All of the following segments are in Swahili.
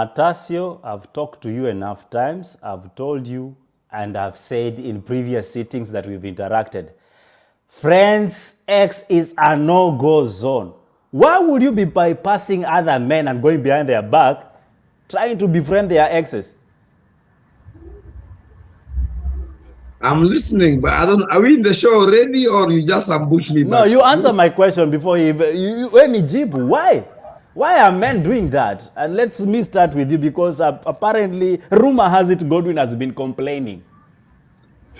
Matasio, I've talked to you enough times. I've told you and I've said in previous sittings that we've interacted. Friends X is a no-go zone. Why would you be bypassing other men and going behind their back, trying to befriend their exes? I'm listening, but I don't. Are we in the show already, or you just ambush me? No, you answer my question before when Ijibu. Why? Why are men doing that? And let me start with you because apparently, rumor has it Godwin has been complaining.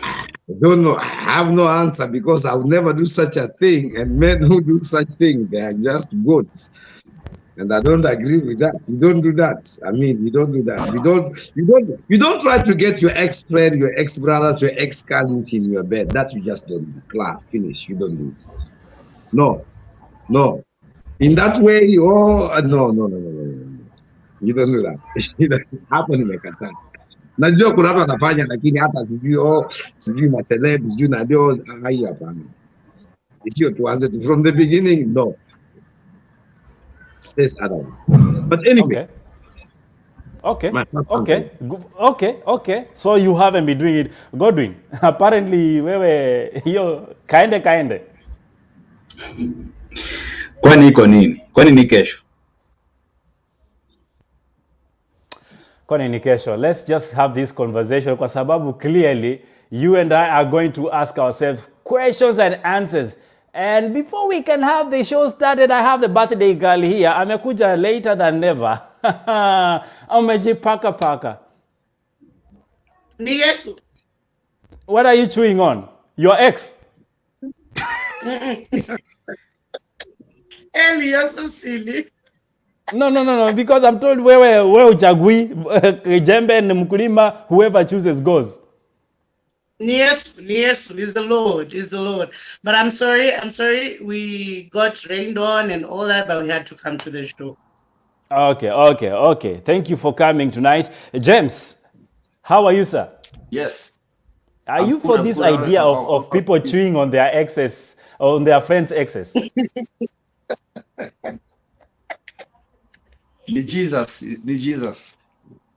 I don't know. I have no answer because I would never do such a thing. And men who do such things, they are just goats. And I don't agree with that. You don't do that. I mean, you don't do that. You don't try to get your ex-friend, your ex-brothers, your ex-cousins in your bed. That you just don't do. Class, finish. You don't do it. No, no. In that way, no. You don't do that. It doesn't happen in the Qatar. Najua kuna watu wanafanya lakini hata sijui na celeb sijui na ndio hai hapana. Sio tuanze from the beginning, no. There's other ones. But anyway. Okay. So you haven't been doing it. Godwin, apparently wewe hiyo kaende. Kwani iko nini? Kwani ni kesho? Let's just have this conversation kwa sababu clearly you and I are going to ask ourselves questions and answers. And before we can have the show started, I have the birthday girl here. Amekuja later than never. Amejipaka. Ni Yesu. What are you chewing on? Your ex? Eli, you're so silly. No, because I'm told wewe uchagui jembe ni mkulima, whoever chooses goes. Yes, is the Lord. But I'm sorry, we got rained on and all that, but we had to come to the show. Okay. Thank you for coming tonight. James, how are you, sir? Yes. Are you for this idea of people chewing on their exes, on their friends' exes? Ni Jesus.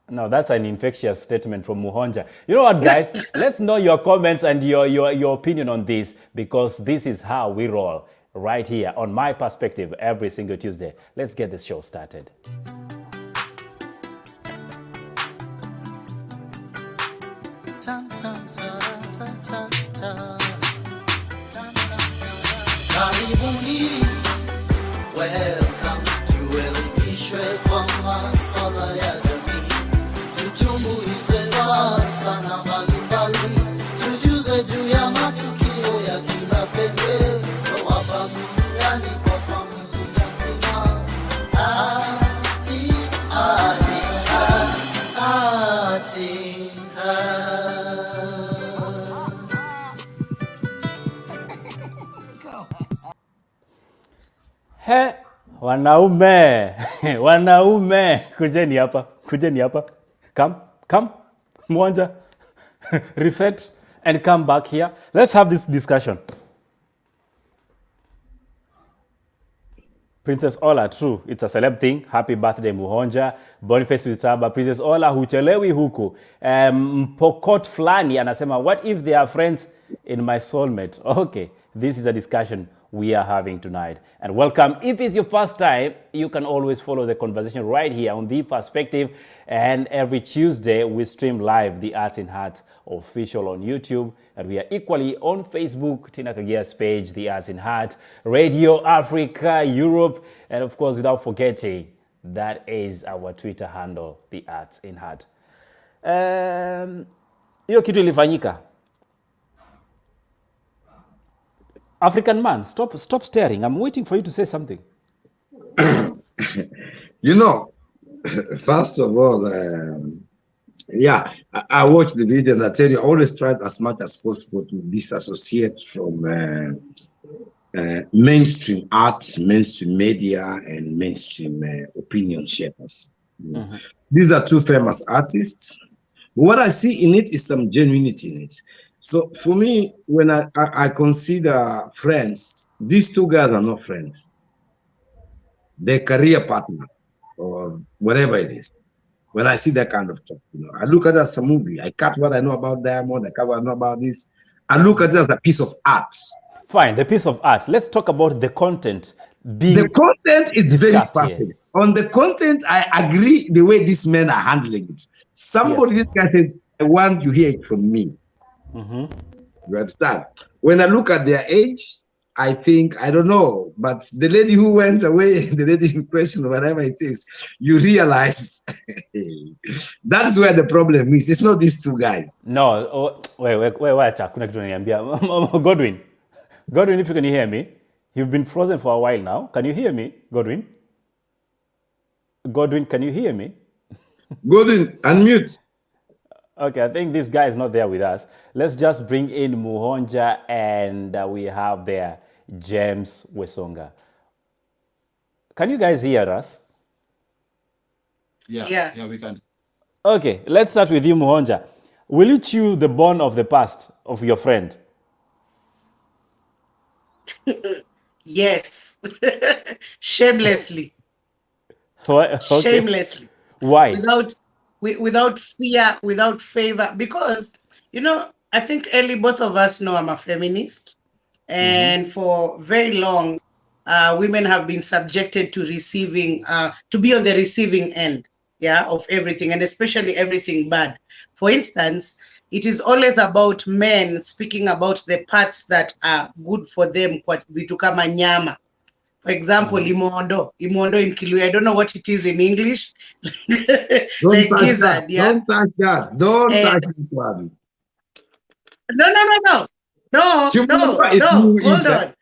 No, that's an infectious statement from Muhonja. You know what, guys? Let's know your comments and your opinion on this, because this is how we roll right here on My Perspective every single Tuesday. Let's get this show started. Welcome to Elimishwe kwa maswala ya jamii. Tuchunguze sana mbalimbali, tujuze juu ya matukio ya kila pembe, wapa burudani kwa familia nzima. He, wanaume, kujeni hapa. Come, Mwanja, reset and come back here. Let's have this discussion. Princess Ola, true, it's a celeb thing. Happy birthday Muhonja. Boniface Witaba, Princess Ola, huchelewi huku. Pokot Flani anasema, what if they are friends in my soulmate? Okay, this is a discussion we are having tonight. And welcome. If it's your first time, you can always follow the conversation right here on The Perspective. And every Tuesday, we stream live The Arts in Heart official on YouTube. And we are equally on Facebook, Tina Kagia's page, The Arts in Heart, Radio Africa, Europe. And of course, without forgetting, that is our Twitter handle, The Arts in Heart. Hiyo kitu ilifanyika. African man, stop staring. I'm waiting for you to say something. You know, first of all, I watched the video and I tell you, I always tried as much as possible to disassociate from mainstream art, mainstream media, and mainstream opinion shapers. Mm-hmm. These are two famous artists. What I see in it is some genuinity in it. So for me, when I consider friends, these two guys are not friends. They're career partners or whatever it is. when I see that kind of talk. You know, I look at it as a movie. I cut what I know about Diamond. I cut what I know about this. I look at it as a piece of art. Fine, the piece of art. Let's talk about the content being The content is very discussed here. perfect. On the content, I agree the way these men are handling it. Somebody, Yes. this guy says, I want you hear it from me. You understand? When I look at their age, I think, I don't know, but the lady who went away, the lady in question, whatever it is, you realize that's where the problem is. It's not these two guys. No, oh, wait, hakuna kitu unaniambia. Godwin, if you can hear me, you've been frozen for a while now. Can you hear me, Godwin? Godwin, can you hear me? Golden, unmute. Okay, I think this guy is not there with us. Let's just bring in Muhonja, and we have there James Wesonga. Can you guys hear us? Yeah, we can. Okay, let's start with you, Muhonja. Will you chew the bone of the past of your friend? Yes. Shamelessly. Okay. Shamelessly. Why? Without fear, without favor, because I think Ellie, both of us know I'm a feminist, and for very long, women have been subjected to receiving, to be on the receiving end, of everything, and especially everything bad. For instance, it is always about men speaking about the parts that are good for them, vitu kama nyama. For example, imondo in Kiluya. I don't know what it is in English. Don't touch gizzard, that. yeah. Don't touch that. Don't touch that one. No. Hold Hold on.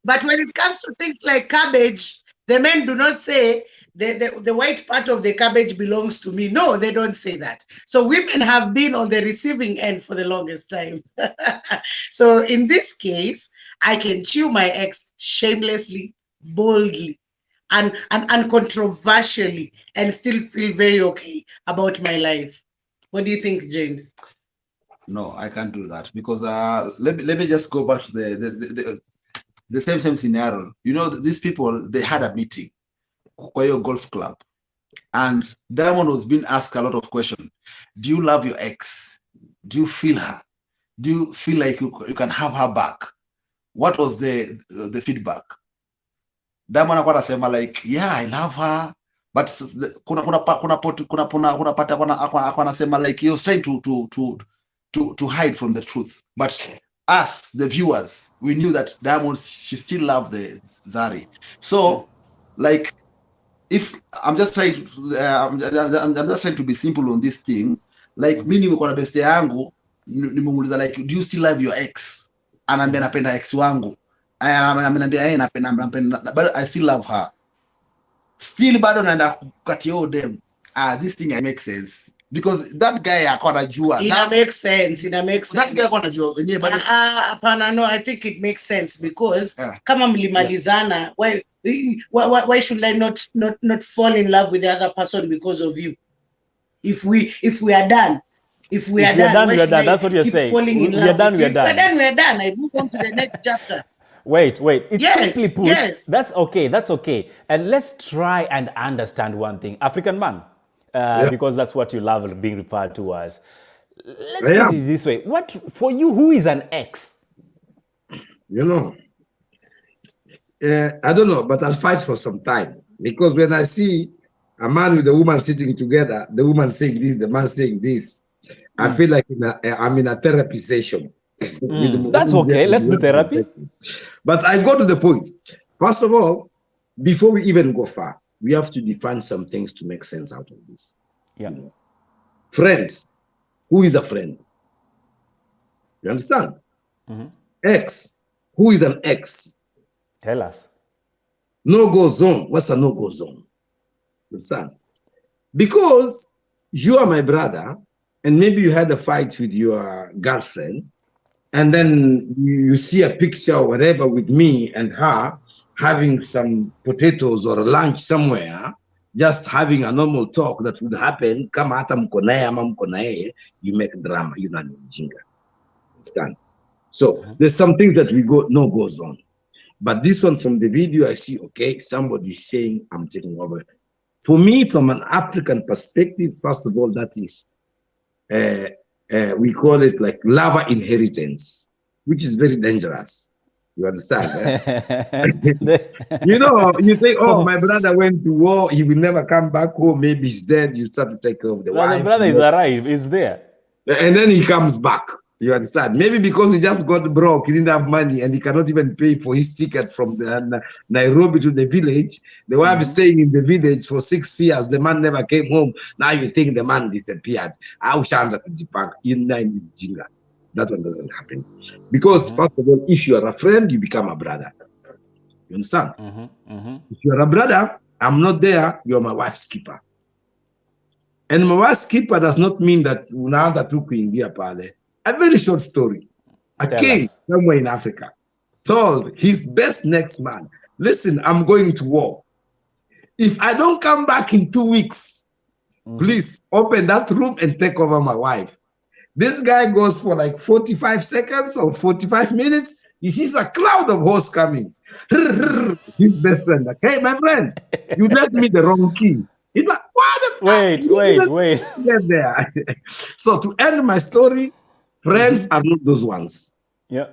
But when it comes to things like cabbage, the men do not say the white part of the cabbage belongs to me. No, they don't say that. So women have been on the receiving end for the longest time. So in this case, I can chew my ex shamelessly, boldly, and controversially, and still feel very okay about my life. What do you think, James? No, I can't do that because let me just go back to the same scenario. These people, they had a meeting kwa hiyo golf club, and Diamond was being asked a lot of questions. Do you love your ex? Do you feel her? Do you feel like you can have her back? What was the feedback? Diamond alikuwa anasema like, yeah, I love her, but kuna pata anasema like he was trying to hide from the truth. But us, the viewers, we knew that Diamond, she still loved the Zari. So like, if I'm just trying to I'm just trying to be simple on this thing. Like mimi nimekuwa na best yangu, nimemuuliza like, do you still love your ex? Anaambia napenda ex wangu. Ananiambia napenda, but I still love her. Still bado naenda kukatia them. This thing makes sense because that guy akonajua. It makes sense. That guy akonajua wenyewe bado. Hapana, no, I think it makes sense because kama mlimalizana, why should I not fall in love with the other person because of you? If we are done, we are done. That's what you're saying. We are done. I move on to the next chapter. Wait. It's simply put. Yes. That's okay. And let's try and understand one thing. African man, because that's what you love being referred to as. Let's put it this way. What, for you, who is an ex? I don't know, but I'll fight for some time. Because when I see a man with a woman sitting together, the woman saying this, the man saying this, I feel like I'm in a therapy session. That's okay. Let's do therapy. But I go to the point. First of all, before we even go far, we have to define some things to make sense out of this. Yeah. Friends. Who is a friend? You understand? Ex. Who is an ex? Tell us. No-go zone. What's a no-go zone? You understand? Because you are my brother, and maybe you had a fight with your girlfriend, and then you see a picture or whatever with me and her having some potatoes or a lunch somewhere, just having a normal talk that would happen, kama hata mko naye ama mko naye, you make drama, you know, mjinga. Understand? So there's some things that goes on. But this one from the video, I see, okay, somebody saying I'm taking over For me, from an African perspective, first of all, that is, we call it like lover inheritance, which is very dangerous. You understand? You know, you think, oh, my brother went to war, he will never come back home, maybe he's dead, you start to take care of the Well, wife. the brother is arrived, is there. And then he comes back. You understand? Maybe because he just got broke, he didn't have money, and he cannot even pay for his ticket from the Nairobi to the village. The wife is staying in the village for 6 years. The man never came home. Now you think the man disappeared. That one doesn't happen. Because, first of all, if you are a friend, you become a brother. You understand? If you are a brother, I'm not there, you're my wife's keeper. And my wife's keeper does not mean that unaanza tu kuingia pale. A very short story. A king somewhere in Africa told his best next man, listen, I'm going to war. If I don't come back in 2 weeks, please open that room and take over my wife. This guy goes for like 45 seconds or 45 minutes. He sees a cloud of horse coming. His best friend, like, hey, my friend, you left me the wrong key. He's like, what the fuck? Wait. Get there. So to end my story, friends are not those ones. Yeah.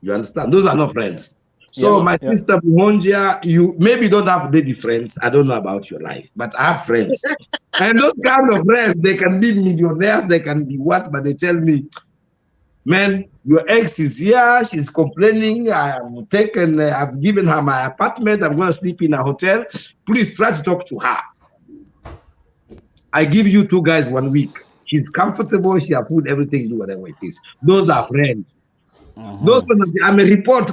You understand? Those are not friends. So my sister Muhonja, you maybe don't have baby friends. I don't know about your life, but I have friends. And those kind of friends, they can be millionaires, they can be what, but they tell me, man, your ex is here, she's complaining, I've given her my apartment, I'm going to sleep in a hotel. Please try to talk to her. I give you 2 guys 1 week. She's comfortable, she has food, everything, do whatever it is. Those are friends. Those ones, I'm a report.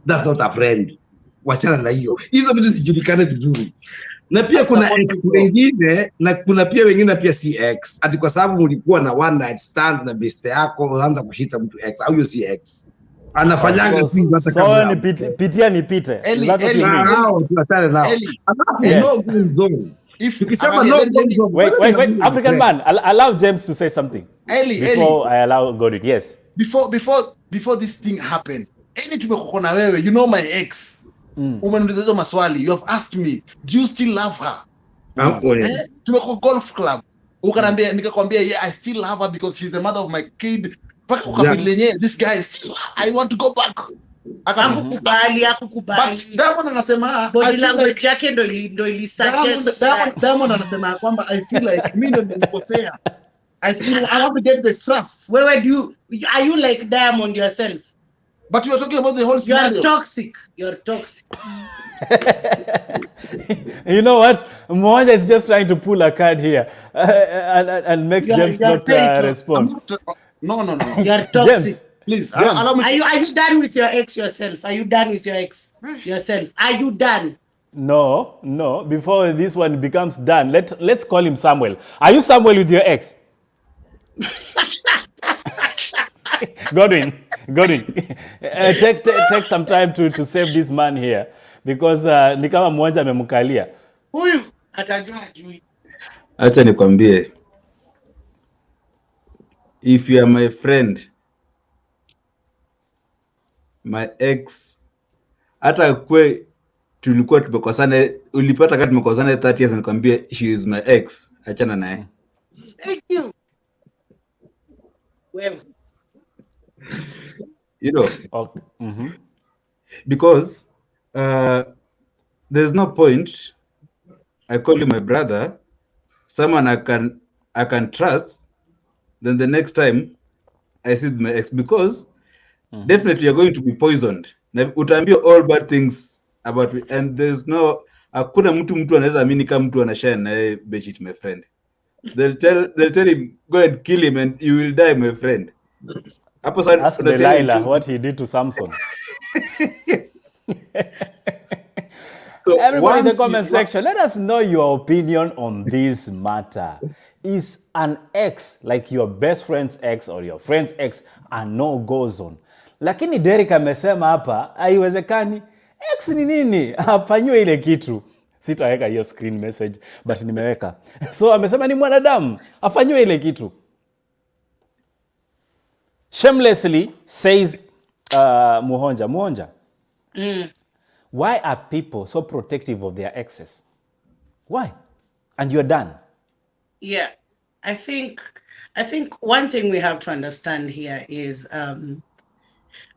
That's not a friend. Wachana na hiyo. Hizo vitu sijulikane vizuri. Na pia kuna ex wengine, na kuna pia wengine pia si ex. Ati kwa sababu mlikuwa na one night stand na beste yako, unaanza kushita mtu ex. Au hiyo si ex. Anafanyanga tu hata kama nipite. Tuachane nao. No good zone. Wait, African man, allow James to say something. Before I allow Godwin. Yes. Before this thing happened, tumekuwa na wewe, you know my ex. Umeniuliza hizo maswali, you have asked me, do you still love her? Tumekuwa golf club. Ukaniambia, nikakwambia, yeah, I still love her because she's the mother of my kid. Paka ukafidlenye, this guy is still, I want to go back. Akakubali. But Diamond anasema body language yake ndo ilisuggest. Diamond anasema kwamba I feel like mimi ndo nimekosea. I want to get the trust. Where are you like Diamond yourself? But you are talking about the whole scenario. You're toxic. You know what? Mwanja is just trying to pull a card here and make James not respond. No. You're toxic. James. Please, allow me. Are you done with your ex yourself? Are you done with your ex yourself? Are you done? No. Before this one becomes done, let's call him Samuel. Are you Samuel with your ex? Godwin, take some time to save this man here because ni kama mmoja amemkalia. Huyu atajua ajui. Acha nikwambie, if you are my friend, my ex, hata kwe tulikuwa tumekosana, ulipata kama tumekosana 30 years, nikwambie she is my ex, achana naye. Thank you. Well, you know, okay. Because there's no point I call you my brother, someone I can trust, then the next time I see my ex, because definitely you're going to be poisoned. Utaambia all bad things about me, and there's no, hakuna mtu anaweza amini kama mtu anashare na bedsheet, my friend. They'll tell him, go and kill him and you will die, my friend. Ask Delilah what he did to Samson. So everybody in the comment section, let us know your opinion on this matter. Is an ex, like your best friend's ex or your friend's ex, a no-go zone? Lakini Derek amesema hapa, haiwezekani. Ex ni nini? Afanywe ile kitu. Sitaweka hiyo screen message, but nimeweka. So amesema ni mwanadamu, afanywe ile kitu. Shamelessly says Muhonja, Why are people so protective of their exes? Why? And you're done. Yeah, I think one thing we have to understand here is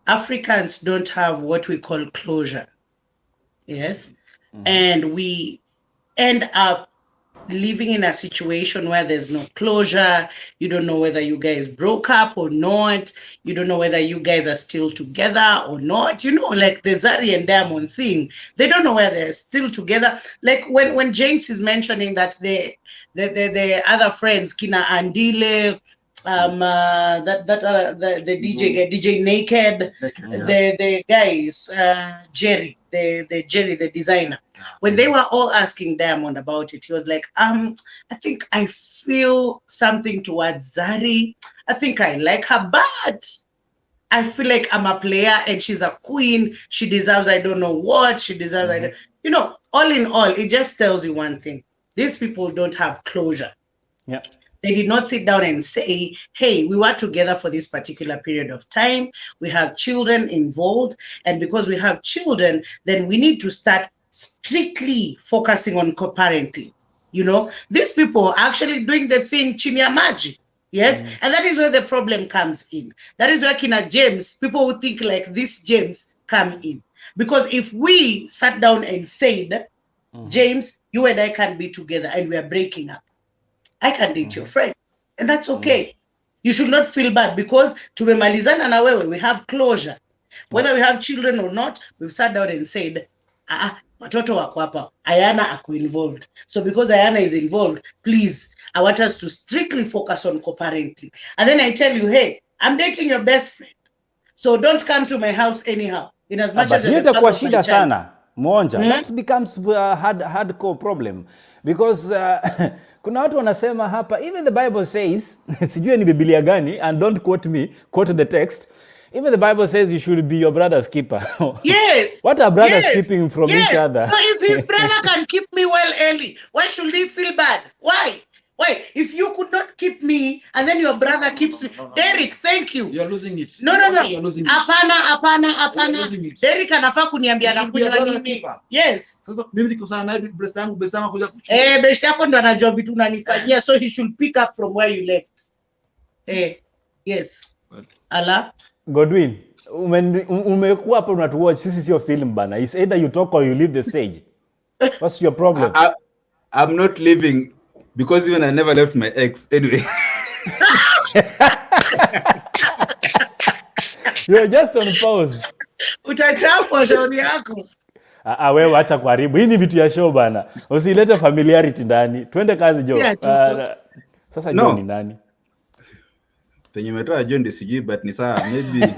Africans don't have what we call closure. Yes. And we end up living in a situation where there's no closure. You don't know whether you guys broke up or not. You don't know whether you guys are still together or not. You know, like the Zari and Diamond thing, they don't know whether they're still together. Like when James is mentioning that the other friends, Kina Andile, the DJ Naked, the guys, Jerry, the designer, when they were all asking Diamond about it, he was like, I think I feel something towards Zari. I think I like her, but I feel like I'm a player and she's a queen. She deserves, I don't know what she deserves. You know, all in all, it just tells you one thing. These people don't have closure. Yeah. They did not sit down and say, hey, we were together for this particular period of time. We have children involved. And because we have children, then we need to start strictly focusing on co-parenting. You know, these people are actually doing the thing chini ya maji. Yes. And that is where the problem comes in. That is where Kina James, people who think like this James come in. Because if we sat down and said, James, you and I can't be together and we are breaking up, I can date your friend, and that's okay. You should not feel bad because tumemalizana na wewe, we have closure. Whether we have children or not, we've sat down and said, watoto wako hapa, Ayana ako involved. So because Ayana is involved, please, I want us to strictly focus on co-parenting. And then I tell you, hey, I'm dating your best friend, so don't come to my house anyhow. In as much as itakuwa shida sana Mwonja. That becomes a hardcore problem because kuna watu wanasema hapa, even the Bible says, sijui ni Biblia gani, and don't quote me, quote the text, even the Bible says you should be your brother's keeper. Yes. What are brothers keeping from each other? So if his brother can keep me well early, why should he feel bad? Why? If you could not keep me and then your brother keeps me. Derek, thank you. You're losing it. No. You're losing it. Hapana. Derek anafaa kuniambia anakunywa nini. Yes. Sasa mimi niko sana naye best yangu kuja kuchukua. Best yako ndo anajua vitu unanifanyia, so he should pick up from where you left. Yes. Ala. Godwin, umekuwa hapo unatuwatch, sisi sio film bana. It's either you talk or you leave the stage. What's your problem? I'm not leaving because even I never left my ex anyway. You're just on pause. Utachapwa shauri yako. Wewe acha kuharibu. Hii ni vitu ya show bana. Usilete familiarity ndani. Twende kazi Jo. Sasa Jo ni nani? Penye umetoa Jo ndio sijui, but ni sawa, maybe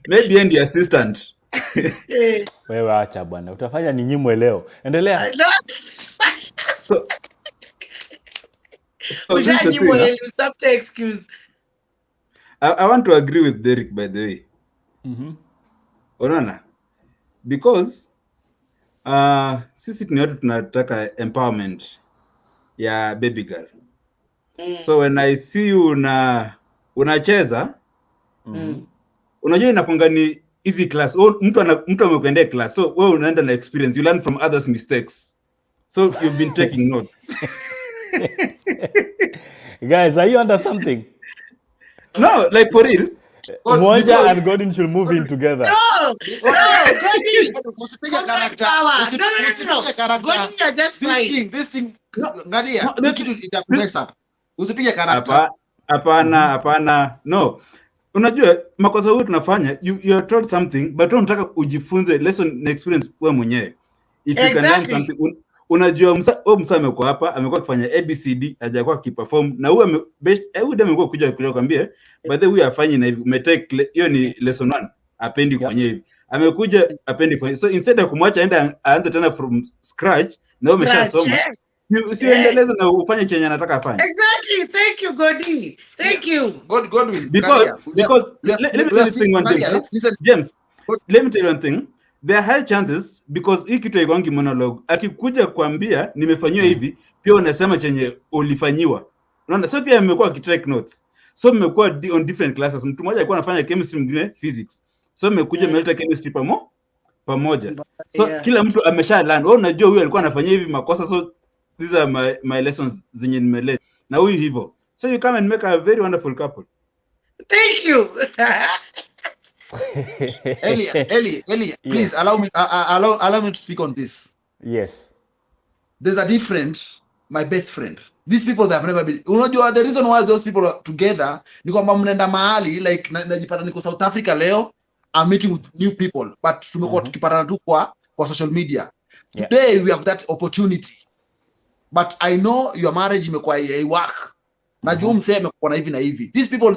maybe and the assistant. Wewe acha bwana. Utafanya ni nyimwe leo. Endelea. Stop the excuse. I want to agree with Derek, by the way. Unaona? Because sisi ni watu tunataka empowerment ya baby girl. So when I see you unacheza, unajua inakuanga ni easy class. Mtu amekwendea class. So wewe unaenda na experience. You learn from others' mistakes. So you've been taking notes. Guys, are you under something? No, like for real. Mwonja and Godin should move in together. No, Godin. Usipige character. No. Godin, you're just fine. This thing. Ngalia. Kitu itakumess up. Usipige character. Hapana. No. Unajua makosa huyu tunafanya, you are told something but unataka ujifunze lesson na experience wewe mwenyewe. If you can learn something, unajua msa amekuwa hapa, amekuwa kufanya ABCD, hajakuwa kiperform, na huyu amekuwa kuja kukwambia by the way afanye na hivi, umetake hiyo ni lesson 1, apendi kufanya hivi. Amekuja apendi kufanya. So instead ya kumwacha aanze tena from scratch, na wewe umeshasoma. Usiendeleze na ufanye chenye anataka afanye. Exactly. Thank you, Godin. Thank you. Godwin. Because let me tell you one thing. James, let me tell you one thing. There are high chances because hii kitu haikuangi monologue. Akikuja kuambia nimefanywa hivi, pia unasema chenye ulifanyiwa. Unaona, so pia mmekuwa kitake notes. So mmekuwa on different classes. Mtu mmoja alikuwa anafanya chemistry, mwingine physics. So mmekuja mmeleta chemistry pamoja. So Yeah. kila mtu amesha learn. Wewe unajua huyu alikuwa anafanya hivi makosa, so these are my lessons zenye nimelearn. Na huyu hivyo. So you come and make a very wonderful couple. Thank you. Eli, please allow me to speak on this. Yes. There's a different, my best friend. These people that have never been. Unajua the reason why those people are together ni kwamba mnaenda mahali like najipata niko South Africa leo, I'm meeting with new people, but tumekuwa tukipatana tu kwa social media. Yeah. Today we have that opportunity. But I know your marriage imekuwa a work. Najua msee amekuwa na hivi na hivi. These people,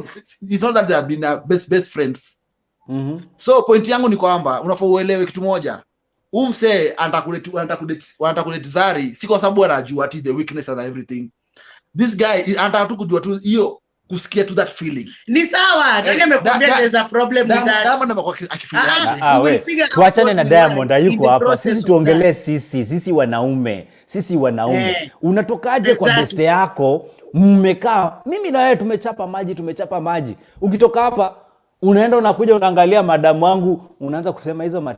it's not that they have been best friends. So point yangu ni kwamba unafaa uelewe kitu moja. Msee anataka Zari si kwa sababu anajua ati the weakness and everything. This guy anataka tu kujua tu hiyo kusikia tu that feeling. Ni sawa, nani amekwambia there's a problem with that? Diamond amekuwa akifeel. Tuachane na Diamond, hayuko hapa. Sisi tuongelee sisi wanaume. Sisi wanaume. Unatokaje kwa beste yako? Mmekaa, mimi na wewe tumechapa maji. Ukitoka hapa unaenda unakuja unaangalia madamu wangu, unaanza kusema hizo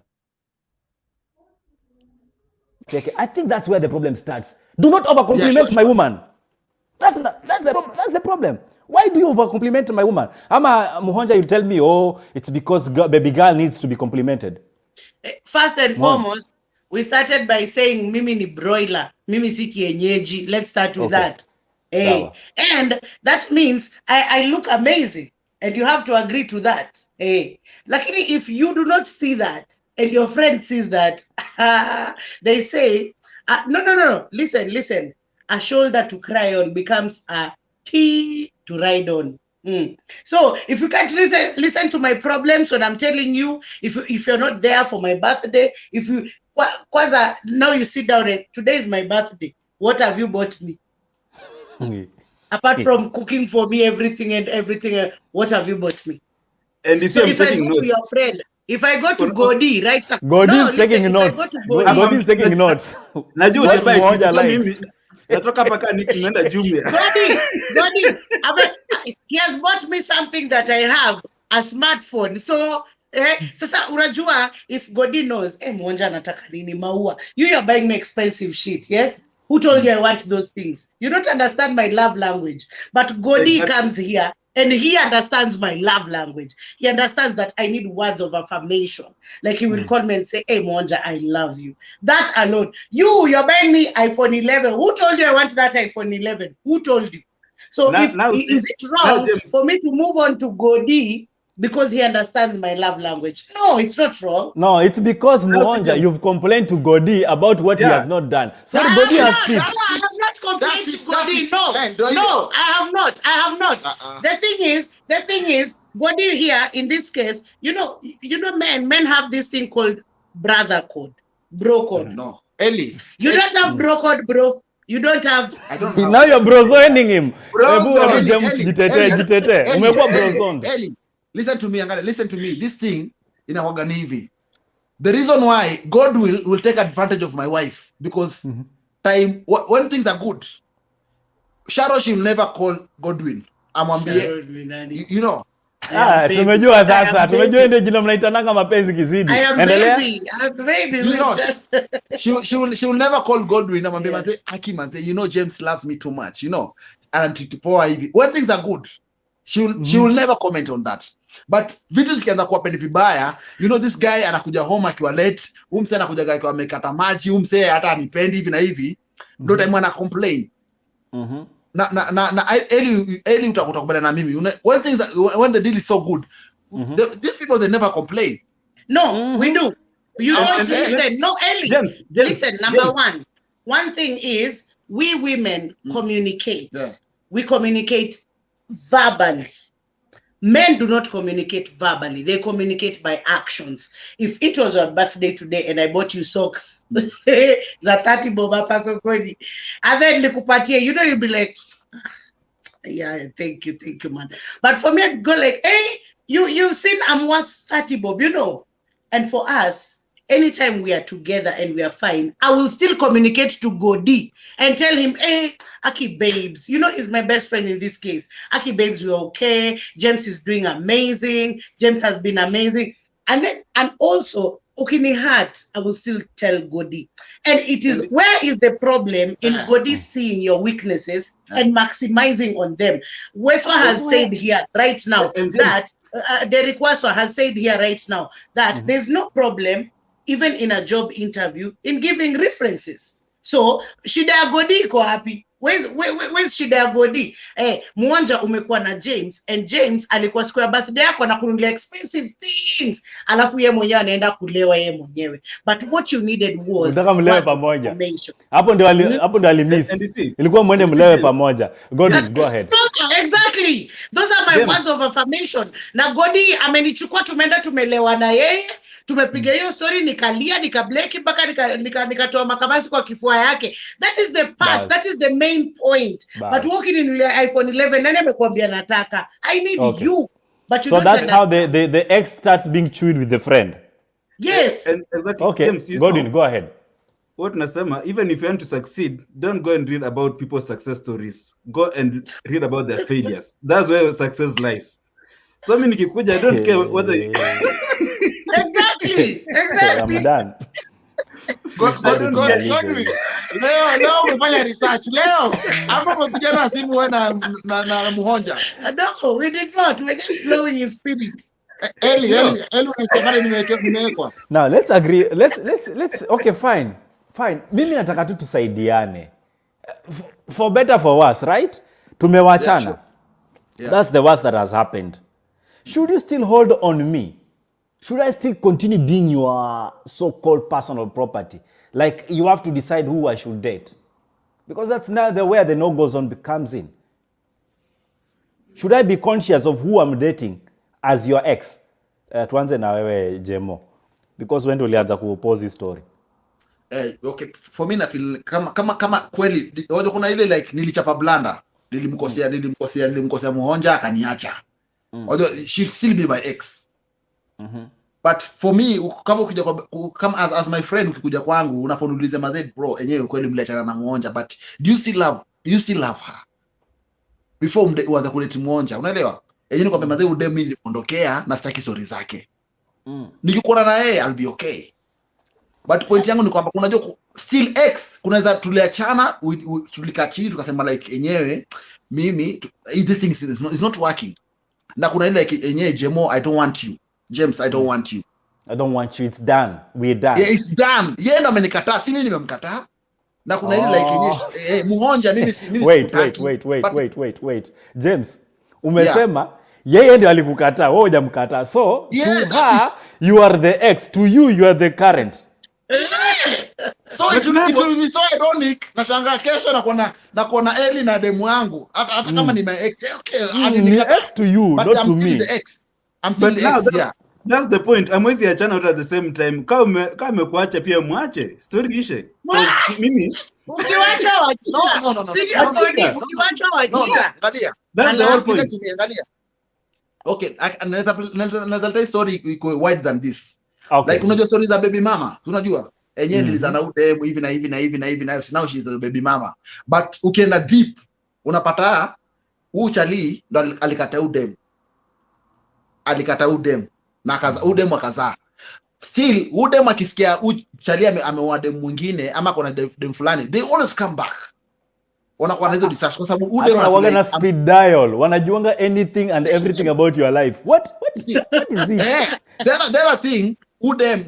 I think that's where the problem starts. Do not overcompliment my woman. That's the problem. Why do you overcompliment my woman? Ama Muhonja, you tell me, oh, it's because baby girl needs to be complimented. First and foremost, we started by saying mimi ni broiler, mimi si kienyeji. Let's start with that. Hey. And that means I look amazing, and you have to agree to that. Hey. Lakini if you do not see that and your friend sees that, they say, no. Listen. A shoulder to cry on becomes a tea to ride on. So if you can't listen to my problems when I'm telling you, if you're not there for my birthday, now you sit down and today is my birthday. What have you bought me? Apart from cooking for me everything, what have you bought me? And so if I go to your friend, if I go to Godi right now, Godi is taking notes. Godi is taking notes. Najua natoka paka nimeenda Jumia. Godi, he has bought me something that I have, a smartphone. So sasa unajua, if Godi knows, Mwonja anataka nini maua. You're buying me expensive shit, yes? Who told you I want those things? You don't understand my love language. But Godi comes here and he understands my love language. He understands that I need words of affirmation. Like he will call me and say, hey, Mwonja, I love you. That alone. You're buying me iPhone 11. Who told you I want that iPhone 11? Who told you? So is it wrong for me to move on to Godi because he understands my love language? No, it's not wrong. No, it's because Mwonja, you've complained to Godi about what he has not done. So Godi has tips. I have not complained to Godi. No, I have not. The thing is, Godi here in this case, you know, men have this thing called brother code, bro code. No, Eli, you don't have bro code, bro. You don't have. I don't have. Now you're brozoning him. Eli, listen to me. This thing in Awagani. The reason why God will take advantage of my wife because when things are good, Sharosh will never call Godwin. You know. Tumejua sasa. Tumejua ndio jina mnaitananga mapenzi kizidi. Endelea. You know, she will never call Godwin. Amwambia Hakim, you know James loves me too much, you know. And when things are good, she will never comment on that. But vitu zikianza kuwapendi vibaya, you know, this guy anakuja home akiwa late, mse anakuja akiwa amekata maji, mse hata anipendi hivi na hivi, ndio time ana complain. Na Eli utakubaliana na mimi. When the deal is so good, these people, they never complain. No, we do. You don't listen. No, Eli. Listen, number one thing is we women communicate. Yeah. We communicate verbally. Men do not communicate verbally. They communicate by actions. If it was your birthday today and I bought you socks, za 30 boba paso kodi, and then nikupatie, you know, you'll be like, yeah, thank you, man. But for me, I'd go like, hey, you've seen I'm worth 30 bob, you know. And for us, anytime we are together and we are fine, I will still communicate to Godi and tell him, hey, Aki babes, you know, he's my best friend in this case. Aki babes, we're okay. James is doing amazing. James has been amazing. And also, ukini hurt, I will still tell Godi. And it is, where is the problem in Godi seeing your weaknesses and maximizing on them? Weswa has said here right now that, Derek Waswa has said here right now that there's no problem even in a job interview in giving references. So shida ya Godi iko happy. Where's shida ya Godi? Mwanja umekuwa na James, and James alikuwa siku ya birthday yako na kununulia expensive things, alafu yeye mwenyewe anaenda kulewa yeye mwenyewe. But what you needed was unataka mlewe pamoja. Hapo ndio alimiss. Ilikuwa mwende mlewe pamoja. Godi, go ahead. Exactly. Those are my words of affirmation. Na Godi amenichukua, tumeenda tumelewa na yeye. Tumepiga hiyo story, nikalia, nikableki mpaka nikatoa makamasi kwa kifua yake. That is the part, that is the main point. But walking in iPhone 11, nani amekuambia nataka? I need you. But you so don't that's understand. how the ex starts being chewed with the friend. Yes. Exactly. Okay, James, go ahead. What nasema, even if you want to succeed, don't go and read about people's success stories. Go and read about their failures. That's where success lies. So mimi nikikuja, I don't care whether you... Exactly. I'm done. Leo umefanya research leo. Hapo umepigana simu wewe na Muhonja. No, we did not. We're just flowing in spirit. Eli Stefani nimewekwa. Now let's agree. Let's okay, fine. Mimi nataka tu tusaidiane. For better for worse, right? Tumewachana. Yeah, sure. Yeah. That's the worst that has happened. Should you still hold on me? Should I still continue being your so-called personal property? Like you have to decide who I should date. Because that's now where the no-go zone comes in. Should I be conscious of who I'm dating as your ex? Tuanze na wewe Jemo. Because when ulianza kuoppose this story. Okay, for me na feel kama kweli kuna ile like nilichapa blanda, nilimkosea Muhonja akaniacha. She still be my ex. But for me, kama ukija kama as my friend, ukikuja kwangu unafonulize mazee bro, enyewe kweli mliachana na Muhonja, but do you still love her before uanza kuleta Muhonja, unaelewa? Enyewe kwa mazee udem mimi niliondokea na sitaki story zake. Nikikuona na yeye I'll be okay. But point yangu ni kwamba unajua still ex, kunaweza tuliachana, tulikaa chini tukasema like enyewe mimi this thing is not working. Na kuna ile like enyewe Jemo, I don't want you. James, I don't want you. I don't want you. It's done. We're done. Yeah, it's done. Yeye ndo amenikataa, si mimi nimemkataa. Na kuna ile like yenyewe Muhonja mimi wait. James, umesema yeye ndio alikukataa, wewe hujamkataa. So, yeah, to her, you are the ex. To you are the current. So it will be so ironic. Nashangaa kesho na kuona Eli na demu yangu. Hata kama ni my ex. Okay, ni ex to you, but not I'm to still me. The ex. I'm still the ex, yeah. That's the point. Amwezi achana out at the same time. Kama amekuacha pia mwache. Story ishe. Mimi ukiwacha wachia. No. Ukiwacha wachia. Angalia. That's the whole point. Angalia. Okay, another tell story iko wide than this. Okay. Like unajua stories za baby mama, unajua? Enyewe nilizana udemu hivi na hivi, now she's a baby mama. But ukienda deep unapata chali ndo alikataa udemu na udemu akazaa. Still udemu akisikia chali ameoa demu mwingine ama kuna demu fulani, they always come back. Wanakuwa na hizo research kwa sababu udemu wana speed dial, wanajuanga anything and everything about your life. What is it? The other thing, udem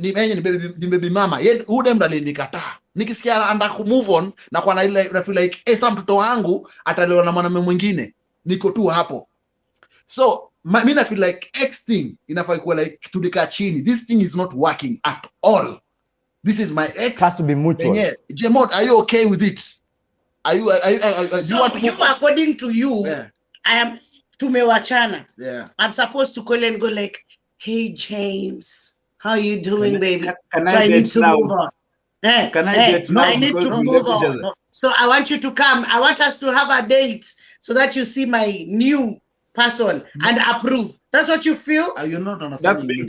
ni baby mama. Yeye udem ndo alinikataa. Nikisikia anda ku move on na kwa na ile I feel like sasa mtoto wangu atalewa na mwanamume mwingine. Niko tu hapo. So mimi na feel like ex thing inafaa kuwa like tulikaa chini. This thing is not working at all. This is my ex. It has to be mutual. Yeah. Jemot, are you okay with it? Are you so you want to according to you, yeah. I am tumewachana. Yeah. I'm supposed to call and go like, hey James, how you doing, baby? So I need to move on. I need to move on. No. So I want you to come. I want us to have a date so that you see my new person and approve. That's what you feel? Are you not understanding?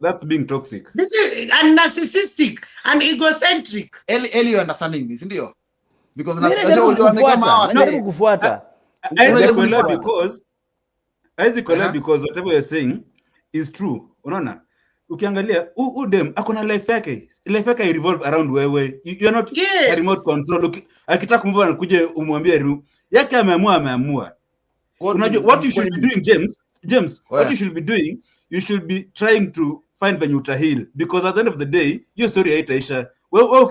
That's being toxic. This is and narcissistic and egocentric. Eli, you understanding me, ndio? Because kufuata. Because whatever you're saying is true. Unaona? ukiangalia dem akona life yake I revolve around wewe. You are not a remote control. Akitaka kumove anakuje umwambie yake ameamua. Unajua what you should be doing, James, what you should be doing, you should be trying to find when you heal, because at the end of the day your story haitaisha. Wewe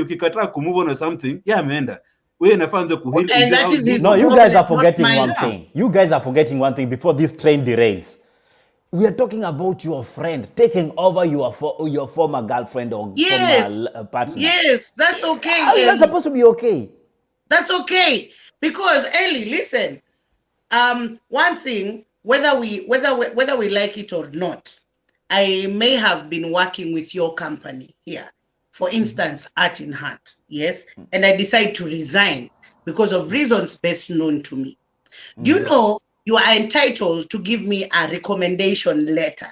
ukikataa kumove on or something, ameenda. Wewe unaanza kuheal. And that is his no, you guys are forgetting one thing. You guys are forgetting one thing before this train derails. We are talking about your friend taking over your former girlfriend or former partner. Yes, that's okay. How is that supposed to be okay? That's okay, because Ellie, listen. One thing, whether we like it or not, I may have been working with your company here, for instance, TheArtsinHeart, yes, and I decide to resign because of reasons best known to me. Do you know you are entitled to give me a recommendation letter?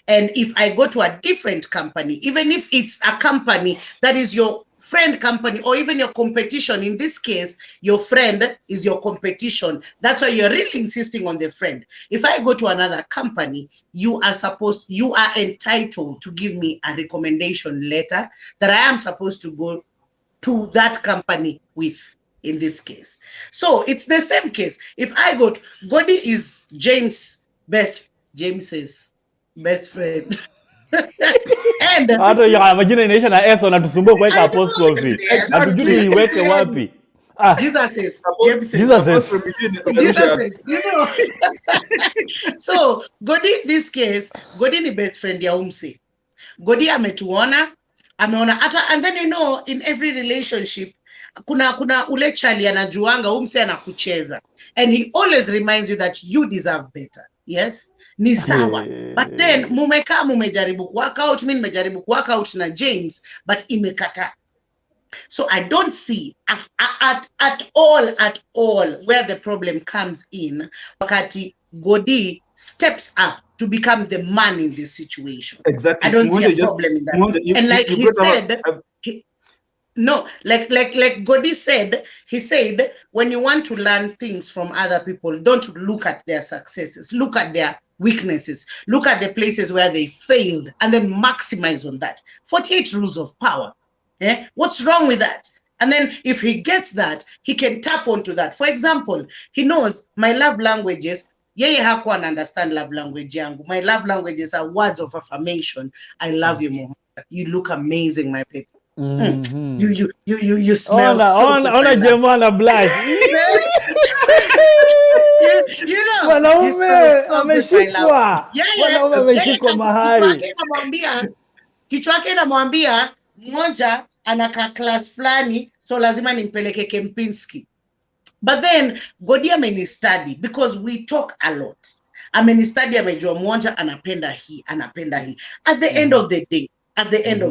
And if I go to a different company, even if it's a company that is your friend company or even your competition, in this case, your friend is your competition. That's why you're really insisting on the friend. If I go to another company, you are entitled to give me a recommendation letter that I am supposed to go to that company with, in this case. So it's the same case. If I go to, Godi is James's best friend. And hata ya majina inaisha na S wanatusumbua kuweka apostrophe. Hatujui iweke wapi. Jesus is, you know. So Godi, in this case, Godi ni best friend ya Umse. Godi ametuona, ameona hata, and then you know, in every relationship kuna ule chali anajuanga Umse anakucheza, and he always reminds you that you deserve better. Yes, ni sawa. But then mumejaribu work out, mimi nimejaribu work out na James, but imekata. So I don't see at all where the problem comes in wakati Godi steps up to become the man in this situation. Exactly. I don't see a problem in that. And like he said, no, like Godi said, he said, when you want to learn things from other people, don't look at their successes, look at their weaknesses, look at the places where they failed, and then maximize on that. 48 rules of power. Yeah? What's wrong with that? And then if he gets that, he can tap onto that. For example, he knows my love languages. Yeye hakuwa understand love language yangu. My love languages are words of affirmation. I love you, Mohammed. You look amazing, my people. You smell so good. Ona Jemana blush. You know, wanaume ameshikwa. Wanaume ameshikwa mahali. Kichwa yake inamwambia mmoja anakaa class fulani, so lazima nimpeleke Kempinski. But then Godi amenistudy because we talk a lot. Amenistudy, amejua mmoja anapenda hii. At the end of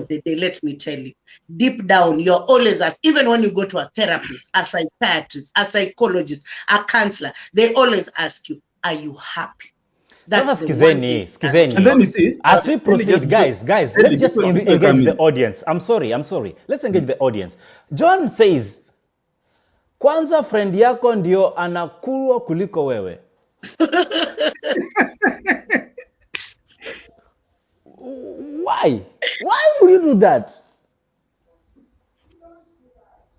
the day, let me tell you, deep down, you're always asked, even when you go to a therapist, a psychiatrist, a psychologist, a counselor, they always ask you, are you happy? That's skizeni. And then you see, as we proceed, guys, let's just engage the audience. I'm sorry. Let's engage the audience. John says, kwanza friend yako ndio anakulwa kuliko wewe. Why would you do that?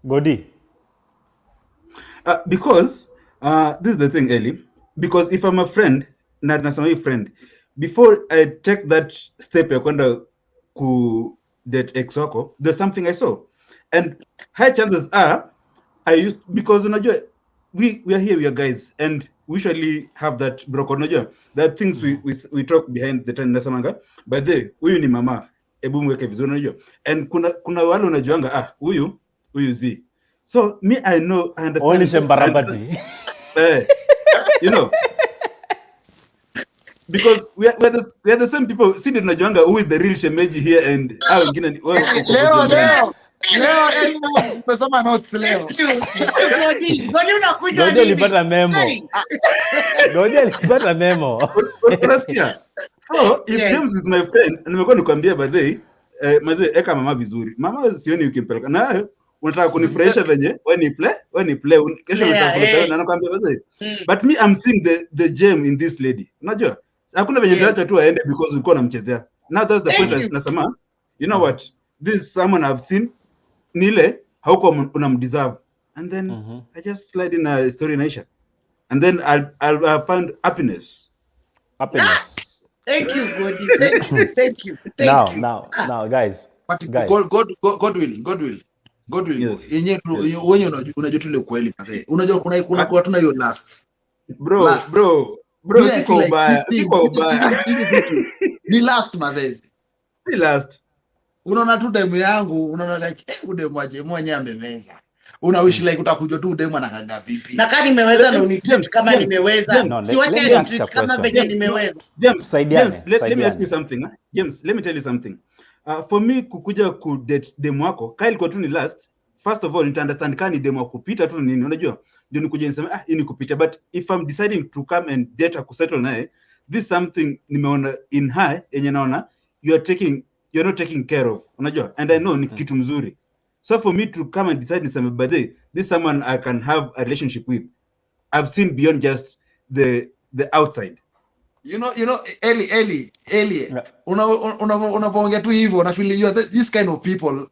Godi? Because this is the thing, Ellie. Because if I'm a friend, not a friend, before I take that step, ku date ex wako, there's something I saw, and high chances are because we are here, we are guys, and we usually have that broken. That things we talk behind the time nasamanga. By the huyu ni mama, ebu mweke vizuri unajua. And kuna wale unajuanga huyu zi. So me, I understand. Only Shembarabati. You know. Because we are the same people. See the najuanga who is the real shemeji here and Leo umesoma notes leo. Godi unakuja nini? Godi alipata memo. Unasikia? So if James is my friend, and nimekuwa nikwambia by the way, eka mama vizuri. Mama sioni ukimpeleka. Na unataka kunifurahisha venye when you play kesho unataka na nakwambia by the way. But me, I'm seeing the gem in this lady. Unajua? Hakuna venye nitaacha tu aende because ulikuwa unamchezea. Now that's the point. Nasema, you know what? This is someone I've seen. Nile, hauko unamdeserve. And then I just slide in a story in Asia. And then I'll find happiness. Happiness. Thank you, Godi. Thank you. Now, guys. But guys. God will. Yes. Yenyewe unajua tu ile ukweli mzee. Unajua kuna tuna hiyo last. Bro, Siko ubaya. Ni last mzee. Ni last. Unaona tu demu yangu, unaona like udemu aje mwenye amemeza. Unawish like utakujua tu demu anakanga vipi. Na kama nimeweza na unitreat kama nimeweza. Si wacha ni treat kama venye nimeweza. James, let me ask you something. James, let me tell you something. For me kukuja ku date demu wako, Kyle kwa tu ni last. First of all, nita understand kani demu wako kupita tu nini, unajua? Ndio nikuje niseme hii ni kupita, but if I'm deciding to come and date a kusettle naye, this something nimeona in her yenye naona you're not taking care of, unajua, and I know ni kitu mzuri. So for me to come and decide niseme by this someone I can have a relationship with, I've seen beyond just the outside. You know Eli unapoongea tu hivyo na feel you are this kind of people.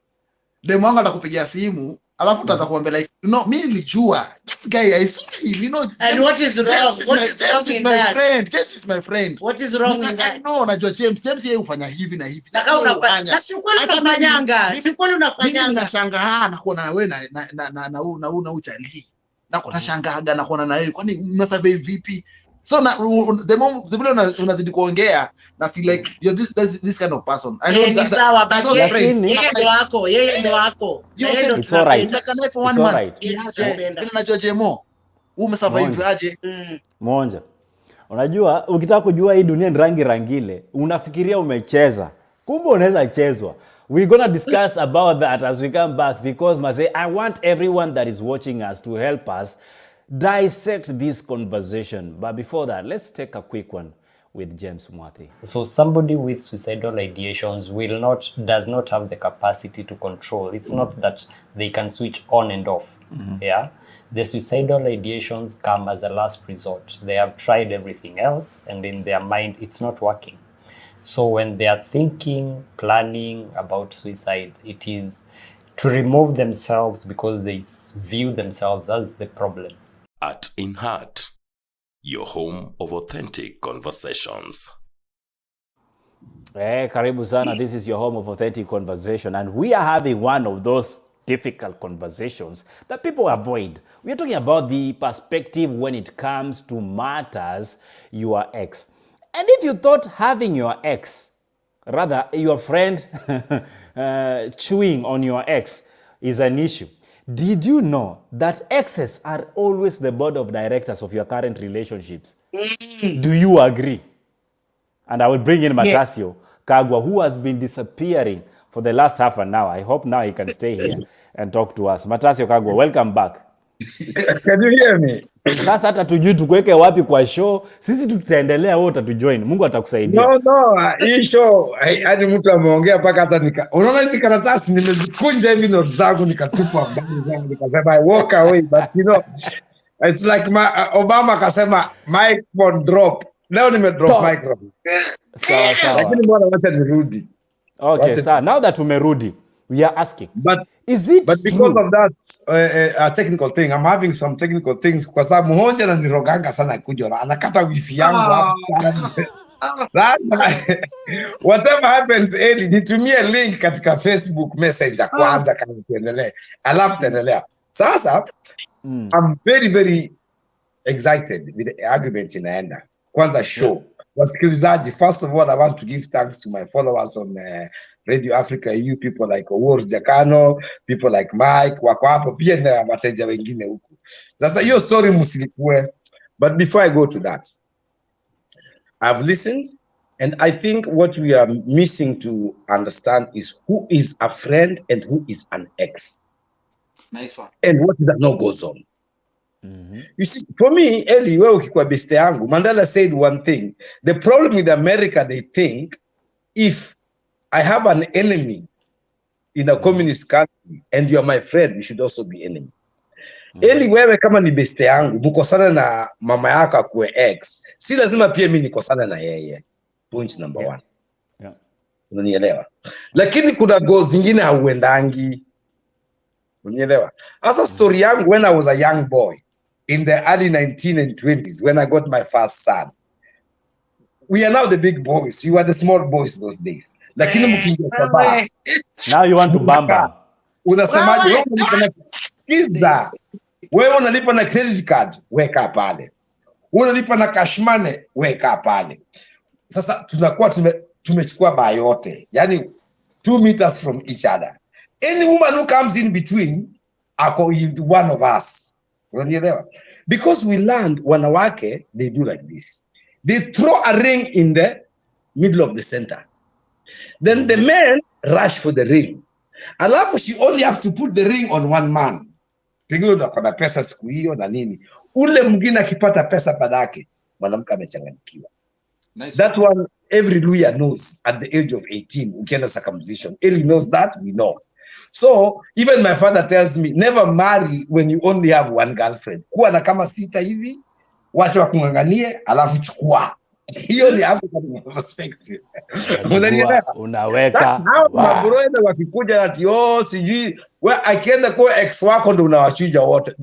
Demu wangu atakupigia simu alafu utakwambia like mimi nilijua this guy I saw him, you know. And what is wrong? What is wrong in that? James is my friend. What is wrong in that? No, najua James yeye hufanya hivi na hivi. Na kama unafanya. Na si kweli unafanyanga. Si kweli unafanyanga. Mimi nashangaa na kuona wewe na uchali. Na kuna shangaaga na kuona na wewe. Kwani mnasurvey vipi? So the moment unazidi kuongea na feel like you're this kind of person. I know that's yeye ndo wako. It's all right. Najua Jemo. Umesurvive aje? Monja. Unajua ukitaka kujua hii dunia ni rangi rangile, unafikiria umecheza. Kumbe unaweza chezwa. We're going to discuss about that as we come back because I want everyone that is watching us to help us dissect this conversation. But before that, let's take a quick one with James Mwathi. So somebody with suicidal ideations does not have the capacity to control. It's not that they can switch on and off. Yeah. The suicidal ideations come as a last resort. They have tried everything else and in their mind it's not working. So when they are thinking, planning about suicide, it is to remove themselves because they view themselves as the problem. TheArtsinHeart, your home of authentic conversations. Karibu sana. This is your home of authentic conversation, and we are having one of those difficult conversations that people avoid. We are talking about the perspective when it comes to matters your ex. And if you thought having your ex, rather your friend chewing on your ex is an issue, did you know that exes are always the board of directors of your current relationships? Do you agree? And I will bring in Matasio Kagwa, who has been disappearing for the last half an hour. I hope now he can stay here and talk to us. Matasio Kagwa, welcome back. Can you hear me? Sasa hata tujui tukuweke wapi kwa show. Sisi tutaendelea, wewe utatujoin. Mungu atakusaidia. No, hii show hadi mtu ameongea mpaka hata unaona hizi karatasi nimezikunja hivi notes zangu nikatupa mbali zangu nikasema I walk away, but you know it's like Obama akasema microphone drop. Leo nimedrop microphone. Sawa. Lakini mbona wacha nirudi. Okay, so now that umerudi, we are asking. But because true? of that technical thing, I'm having some technical things kwa sababu Muhonja na niroganga sana kujo anakata wifi yangu hapa. Whatever happens, Eli, nitumie link katika Facebook Messenger kwanza kama tuendelee. Alafu tuendelea. Sasa I'm very very excited with the arguments inaenda. Kwanza show. Wasikilizaji, first of all, I want to give thanks to my followers on Radio Africa, you people like Owors Jakano, people like Mike, wako hapo pia na wateja wengine huku. Sasa hiyo story msilipue. But before I go to that, I've listened, and I think what we are missing to understand is who is a friend and who is an ex. Nice one. And what that no goes on. You see, for me, Eli, wewe ukikuwa beste yangu, Mandela said one thing. The problem with America, they think, if I have an enemy in a communist country and you are my friend, we should also be enemy. Eli, wewe kama ni beste yangu, mukosana na mama yako akuwe ex, si lazima pia mimi nikosana na yeye. Point number one. Yeah. Unanielewa? Lakini kuna goals zingine hauendangi. Unanielewa? Sasa story yangu, when I was a young boy in the early 19 and 20s, when I got my first son, we are now the big boys, you were the small boys those days. Lakini mkiingia kwa bar, Now you want to bamba. unasemaje? Wewe unalipa na kiza, wewe unalipa na credit card, weka pale. Unalipa na cash money, weka pale. Sasa tunakuwa tumechukua bar yote, yani 2 meters from each other. Any woman who comes in between ako one of us. Unanielewa? Because we learned wanawake, they do like this. They throw a ring in the middle of the center. Then the men rush for the ring. Alafu she only have to put the ring on one man. Pengine unakona pesa siku hiyo na nini. Ule mwingine akipata pesa badake, mwanamke amechanganyikiwa. Nice. That one every lawyer knows at the age of 18, ukienda circumcision. Eli knows that, we know. So even my father tells me, never marry when you only have one girlfriend. Kuwa na kama 6 hivi, wacha wakunganganie, alafu chukua. Hiyo ni African perspective. Unaweka. Mabroida wakikuja ati sijui wewe akienda kwa ex wako ndo unawachinja wote.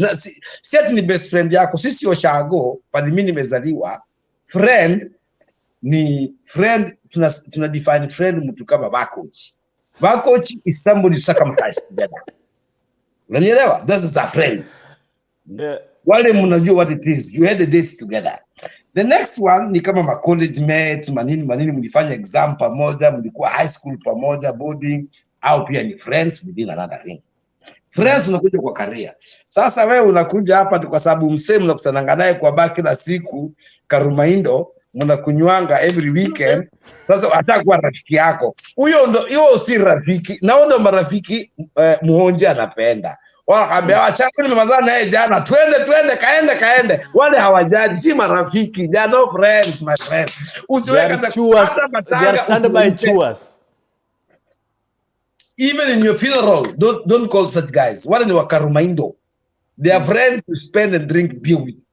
Si ati ni best friend yako, sisi Oshago, pale mimi nimezaliwa. Friend ni friend, tuna define friend mtu kama bakochi. Bakochi is somebody circumcised together. Unanielewa? That is a friend. Yeah. Wale mnajua what it is. You had the days together. The next one ni kama ma college mates, manini mlifanya exam pamoja, mlikuwa high school pamoja, boarding, au pia ni friends within another ring. Friends unakuja kwa career. Sasa wewe unakuja hapa kwa sababu msee mnakusananga naye kwa baki kila siku, Karumaindo, mnakunywanga every weekend. Sasa atakuwa rafiki yako. Huyo si rafiki. Naona marafiki Muhonja anapenda. Wakaambia wacha nimemazana naye jana, twende kaende. Wale hawajali, si marafiki, they are no friends, my friend. Usiweka they are standby chewers. Even in your funeral, don't call such guys. Wale ni Wakarumaindo. They are friends to spend and drink beer with.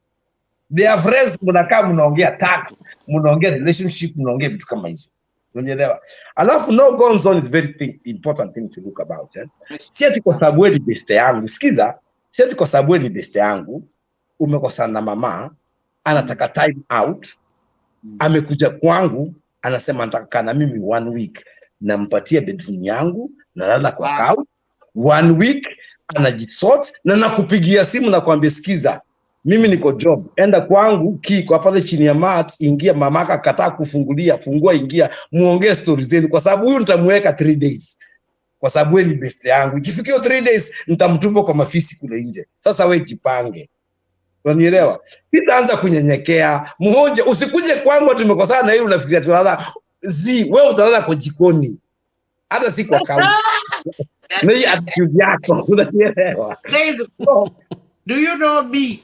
They are friends, mnakaa mnaongea tax, mnaongea relationship, mnaongea vitu kama hizo. Unanielewa? Alafu no goes on is very important thing to look about. Si ati kwa sababu ni best yangu. Sikiza, si ati kwa sababu ni best yangu, umekosana na mama, anataka time out, amekuja kwangu, anasema nataka na mimi 1 week, nampatia bedroom yangu, nalala kwa couch, 1 week, anajisort, na nakupigia simu na kuambia sikiza, mimi niko job, enda kwangu, kwa pale chini ya mat, ingia, mamaka kataa kufungulia, fungua, ingia, muongee stories zenu, kwa sababu huyu nitamweka 3 days. Kwa sababu ni best yangu. Ikifikia 3 days, nitamtupa kwa mafisi kule nje. Sasa wewe jipange. Unanielewa? Sitaanza kunyenyekea. Muhonja, usikuje kwangu tumekosana na yeye unafikiria tulala. Wewe utalala kwa jikoni. Hata si kwa couch. Ni attitude yako. Unanielewa? Do you know me?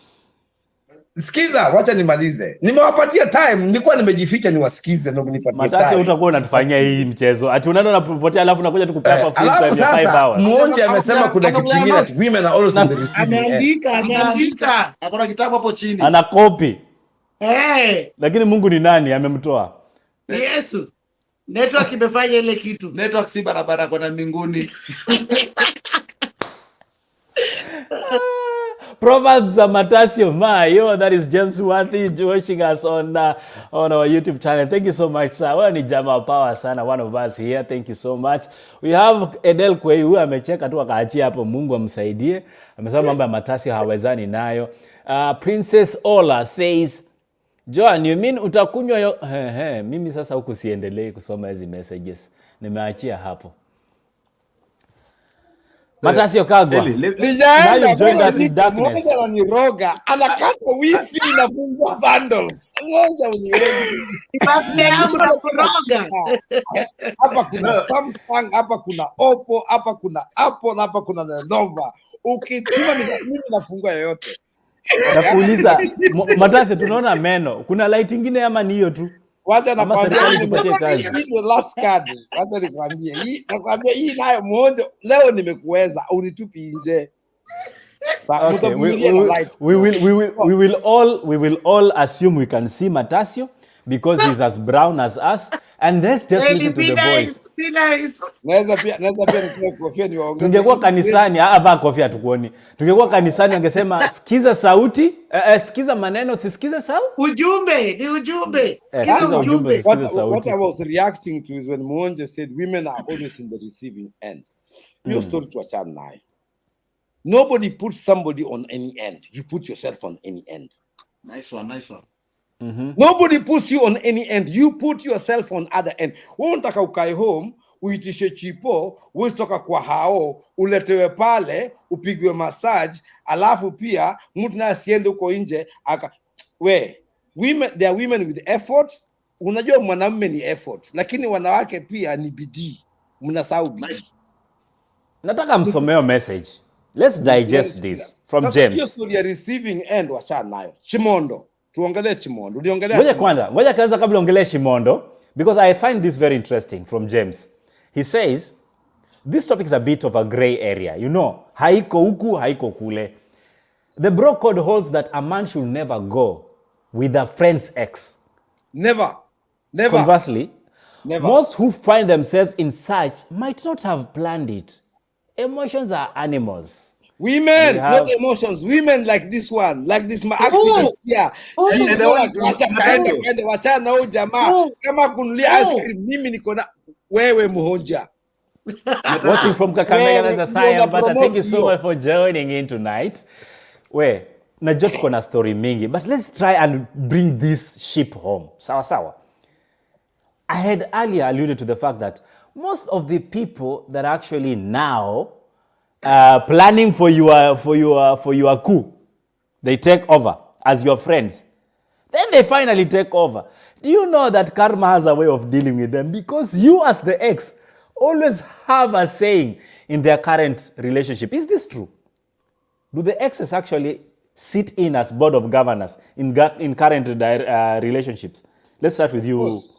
Sikiza, wacha nimalize. Nimewapatia time, nilikuwa nimejificha niwasikize ndio mnipatie. Matasi utakuwa unatufanyia hii mchezo. Ati unaenda unapotea alafu unakuja tukupa hapa free time ya 5 hours. Muonje amesema kuna kitu kingine ati women are always in the receiving. Ameandika. Akona kitabu hapo chini. Ana copy. Lakini Mungu ni nani amemtoa? Yesu. Network imefanya ile kitu. Network si barabara kwa mbinguni. Proverbs Matasio that is James Worthy watching us on our YouTube channel. Thank you so much, sir. Wewe ni jamaa power sana, one of us here. Thank you so much. We have Edel Kwei, huyu amecheka tu akaachia hapo, Mungu amsaidie. Amesema mambo ya Matasio hawezani nayo. Princess Ola says, Joan, you mean utakunywa mimi sasa huku siendelee kusoma hizi messages. Nimeachia hapo. Matasio Kagwa. Nijaenda mmoja ananiroga, anakata wifi na fungua bundles. Mmoja uniwezi. Hapa kuna Samsung, hapa kuna Oppo, hapa kuna Apple, hapa kuna Lenovo. Ukituma mimi nafungua yoyote. Nakuuliza, Matasio tunaona meno. Kuna light nyingine ama ni hiyo tu? Wacha nakwambia hii last card. Wacha nikwambie hii, nakwambia hii nayo mmoja leo nimekuweza, unitupi nje. Okay, we will all assume we can see Matasio, because he's as brown as us, and let's just Eli, listen to be the voice. nice, be nice. Naweza pia nitoe kofia niwaongeze. Tungekuwa kanisani, vaa kofia tukuoni. Tungekuwa kanisani wangesema sikiza sauti, sikiza maneno, sisikize sauti. Ujumbe, ni ujumbe. Sikiza Sikiza ujumbe. sikiza What sauti. I was reacting to is when Muonje said women are always in the receiving end. Your story to achana nayo. Nobody puts somebody on any end. You put yourself on any end. Nice one, nice one. Nobody puts you on any end. You put yourself on other end. Wewe unataka ukae home, uitishe chipo, wewe toka kwa hao, uletewe pale, upigwe massage, alafu pia mtu na asiende huko nje women, there are women with effort. Unajua mwanamume ni effort, lakini wanawake pia ni bidii. Mnasahau bidii. Nataka msomeo message. Let's digest this from Sasa hiyo James. story ya receiving end wachana nayo. Chimondo. Tuongelee Chimondo. Uliongelea Ngoja kwanza kabla ongelee Shimondo, because I find this very interesting from James. He says, this topic is a bit of a gray area. You know, haiko huku, haiko kule. The bro code holds that a man should never go with a friend's ex. Never. Conversely, Never. most who find themselves in such might not have planned it. Emotions are animals. Women, We have- not emotions. Women like this one, like this my activist here. She's And I not want to- kaende wachana na huyu jamaa. Kama kunulia ice cream, mimi niko na wewe Muhonja. Watching from Kakamega, Wewe, that's a ndio sign, but thank you promote so hiyo. much for joining in tonight. Najua tuko na story mingi, but let's try and bring this ship home. Sawa. I had earlier alluded to the fact that most of the people that are actually now planning for your coup, they take over as your friends. Then they finally take over. Do you know that karma has a way of dealing with them? Because you as the ex always have a saying in their current relationship. Is this true? Do the exes actually sit in as board of governors in current relationships? Let's start with you. course.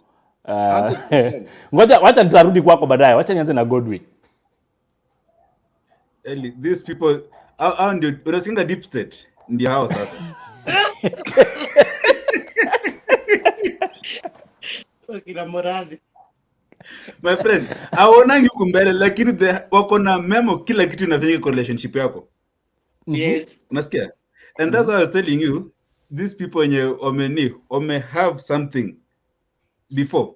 100%. Wacha nitarudi kwako baadaye. Wacha nianze na Godwin. Eli, these people, hao ndio unasinga deep state ndio hao sasa. Kina morali. My friend, hawaonangi huku mbele lakini wako na memo kila kitu inafanyika kwa relationship yako. Yes. Unasikia? And that's why I was telling you, these people wenye have something before.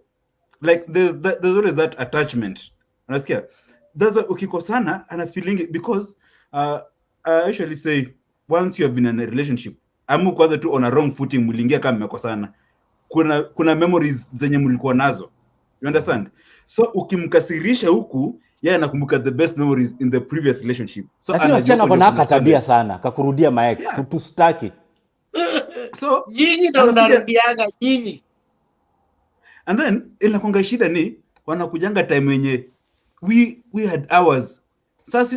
Like there's always that attachment. Unasikia? That's why ukikosana ana feeling it because I usually say once you have been in a relationship, amu kwanza tu on a wrong footing mliingia kama mmekosana. Kuna memories zenye mlikuwa nazo. You understand? So ukimkasirisha huku, yeye anakumbuka the best memories in the previous relationship. So Lakini wasichana kona katabia sana, kakurudia maex, kutustaki. So Nyinyi ndo mnarudiaga nyinyi. and then inakonga shida ni wanakujanga time yenye we had hours.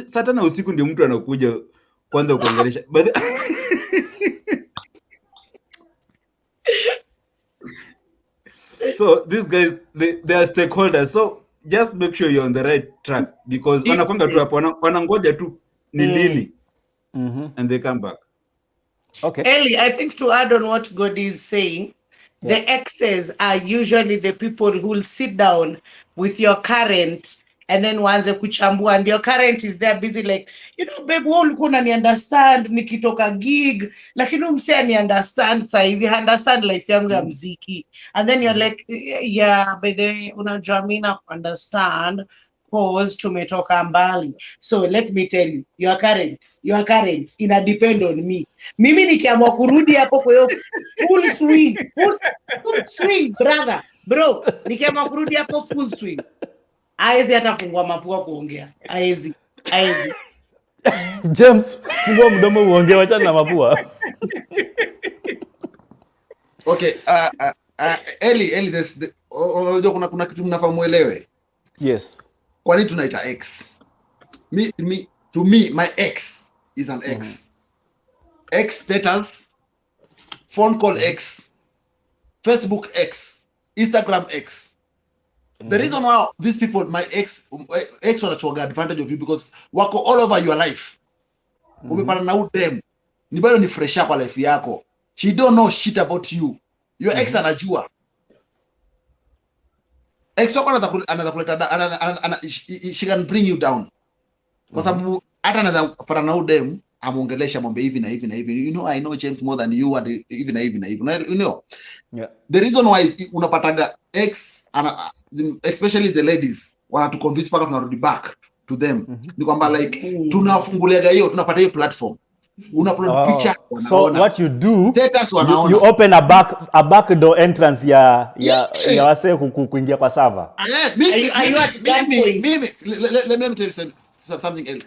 Saa tano usiku ndio mtu anakuja kwanza kuongelesha. But so these guys they are stakeholders, so just make sure you're on the right track because wanakwanga tu hapo wanangoja tu ni lini and they come back. Okay. Ellie, I think to add on what God is saying, the exes are usually the people who will sit down with your current and then waanze kuchambua, and your current is there busy like, you know, babe, wewe ulikuwa unani understand nikitoka gig, lakini umse ani understand size, understand life yangu ya mziki, and then you're like, yeah, by the way, unajua mimi na understand pause, tumetoka mbali. So let me tell you, your current ina depend on me. Mimi nikiamua kurudi hapo kwa hiyo full swing brother, bro, nikiamua kurudi hapo full swing, aezi atafungua mapua kuongea, aezi. James, fungua mdomo uongee, wacha na mapua. Okay, Eli, kuna kitu mnafaa muelewe. Yes. Kwa nini tunaita ex? To me, my ex is an ex. Ex status, phone call ex, Facebook ex, Instagram ex. The reason why these people, my ex wanachuaga advantage of you because wako all over your life. Umepata na udem, ni bado ni fresh up life yako. She don't know shit about you. Your ex anajua. ex wako anaweza kuleta she can bring you down. Kwa sababu hata anaweza kupata na udem amuongelesha mwambie hivi na hivi na hivi. You know, I know James more than you and hivi na hivi na hivi. You know. Yeah. The reason why unapataga ex especially the ladies wanatu convince paka tunarudi back to them ni kwamba like tunafunguliaga hiyo, tunapata hiyo platform, upload picture wanaona. So what you do, status wanaona, you open a back door entrance ya wase kuingia kwa server. Are you at gunpoint? Let me tell you something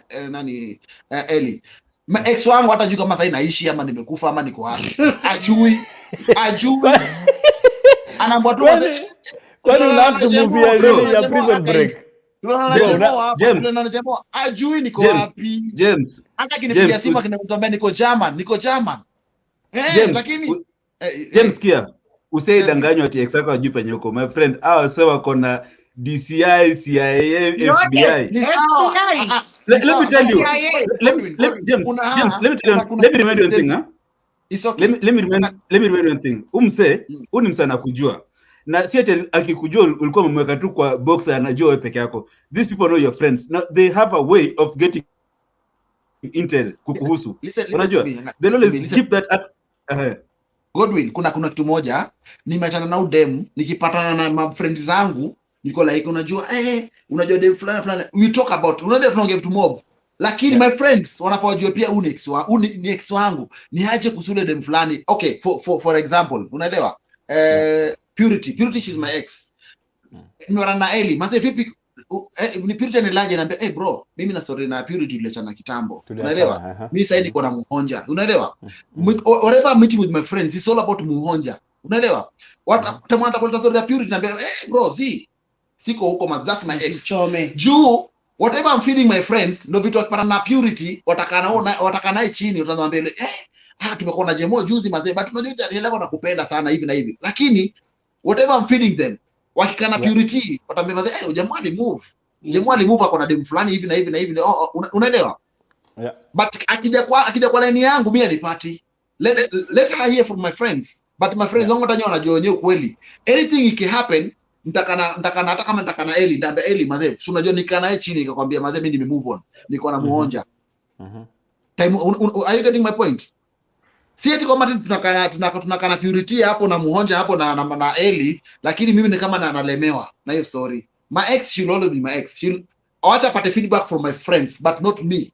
Eli. Ma ex wangu hata juu kama sasa naishi ama nimekufa ama niko wapi. Ajui. Anaambia tu kwani unatumia nini ya prison break? James, ajui niko wapi. James, hata kinipigia simu akiniambia niko German. Lakini James kia, usidanganywa ati ex wako ajui penye uko. My friend, hao sasa wako na DCI, CIA, FBI. Let me tell you. Let me remind you one thing, huh? It's okay. Let me remind you one thing. Uni msana kujua. Na si ati akikujua ulikuwa umemweka tu kwa box anajua wewe peke yako. These people know your friends. Now they have a way of getting intel kukuhusu. Unajua? They always keep that at Godwin, kuna kitu moja nimeachana na udem, nikipatana na my friends zangu niko like unajua dem fulani we talk about, unajua tunaongea vitu mob, lakini my friends wanafajua pia ni ex wangu ni aje kusule dem fulani. Okay, for example, unaelewa Purity she's my ex. Nimeona na Eli mase vipi ni Purity anelaje, naambia bro, mimi na story na Purity tuliachana kitambo, unaelewa. Mimi sasa niko na muhonja, unaelewa. Whatever I'm meeting with my friends, it's all about muhonja, unaelewa. Tamwanda kuleta story ya Purity, naambia bro, siko huko, that's my ex. Juu whatever I'm feeding my friends ndio vitu wakipata na Purity wataka naye chini, utaanza tumekuwa na Jemo juzi mazee, but unajua leo nakupenda sana hivi na hivi, lakini whatever I'm feeding them wakikana Purity wataambia mazee Jemo ali move ako na dem fulani hivi na hivi na hivi, unaelewa. But akija kwa line yangu mimi anipati, let her hear from my friends, but my friends wangu watanyoa wanajua wenyewe kweli. Anything iki happen nitakana hata kama nitakana Eli, ndaambia Eli mazee, si unajua nikana naye chini nikakwambia mazee mimi nime move on, niko na muonja. Time, are you getting my point? Si eti kama tunakana Purity hapo na muonja hapo na Eli, lakini mimi ni kama nalemewa na hiyo story. My ex she'll always be my ex. She'll acha pate feedback from my friends but not me.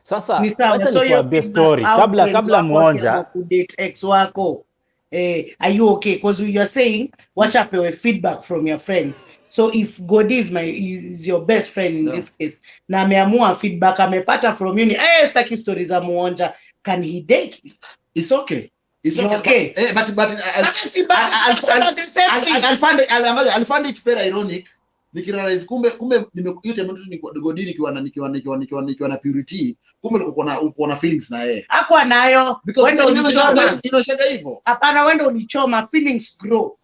Sasa acha nikwambie story kabla muonja kudate ex wako. Are you okay? Because you are saying watch up your feedback from your friends. So if God is your best friend in this case, na ameamua feedback amepata from you, staki stories za muonja, can he date? It's okay. It's okay. But I'll find it very ironic. Nikirealize kumbe yote mtu ni Godini nikiwa na Purity, kumbe uko na feelings na yeye. Hakuwa nayo. Wendo unashaka hivyo. Hapana, wendo unichoma, feelings grow.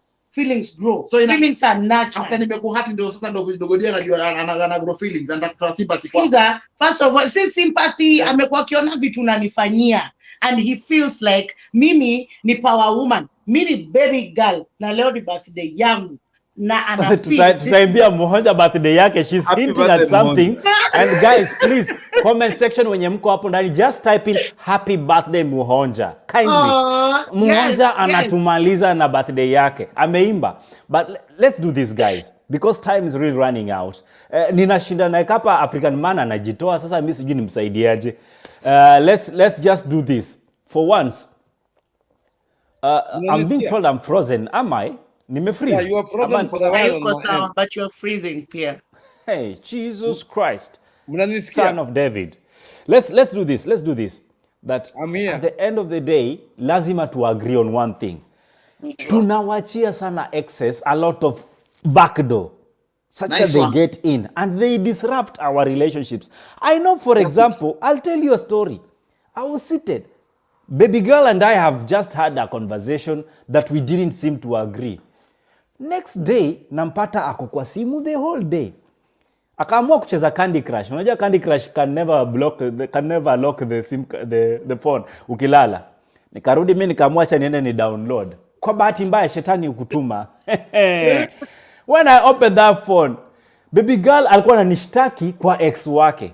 So feelings are natural. Hata nimekuhati ndio sasa ndio Godini ana grow feelings, anataka sympathy. Sikiza, first of all, si sympathy, amekuwa akiona vitu unanifanyia and he feels like mimi ni power woman, mimi ni baby girl na leo ni birthday yangu. Na tutaimbia muhonja birthday yake, she's hinting at something. And guys, please comment section wenye mko hapo ndani, just type in happy birthday muhonja kindly. Muhonja anatumaliza na birthday yake, ameimba. But let's do this guys, because time is really running out. Ninashinda na hapa African man anajitoa, sasa mimi sijui nimsaidiaje. Let's just do this for once. I'm being told I'm frozen. Am I? Nimefreeze. Yeah, you are frozen for a while, but you're freezing here. Hey, Jesus Christ, Mnanisikia? Son of David. Let's do this. Let's do this. That I'm here. at the end of the day, lazima to agree on one thing. Tunawachia sana excess, a lot of backdoor, such that they get in and they disrupt our relationships. I know, for example, I'll tell you a story. I was seated. Baby girl and I have just had a conversation that we didn't seem to agree. Next day, nampata ako kwa simu the whole day. Akaamua kucheza Candy Crush. Unajua Candy Crush can never lock the phone ukilala. Nikarudi mimi nikaamua acha niende ni download. Kwa bahati mbaya shetani ukutuma. When I opened that phone, baby girl alikuwa ananishtaki kwa ex wake.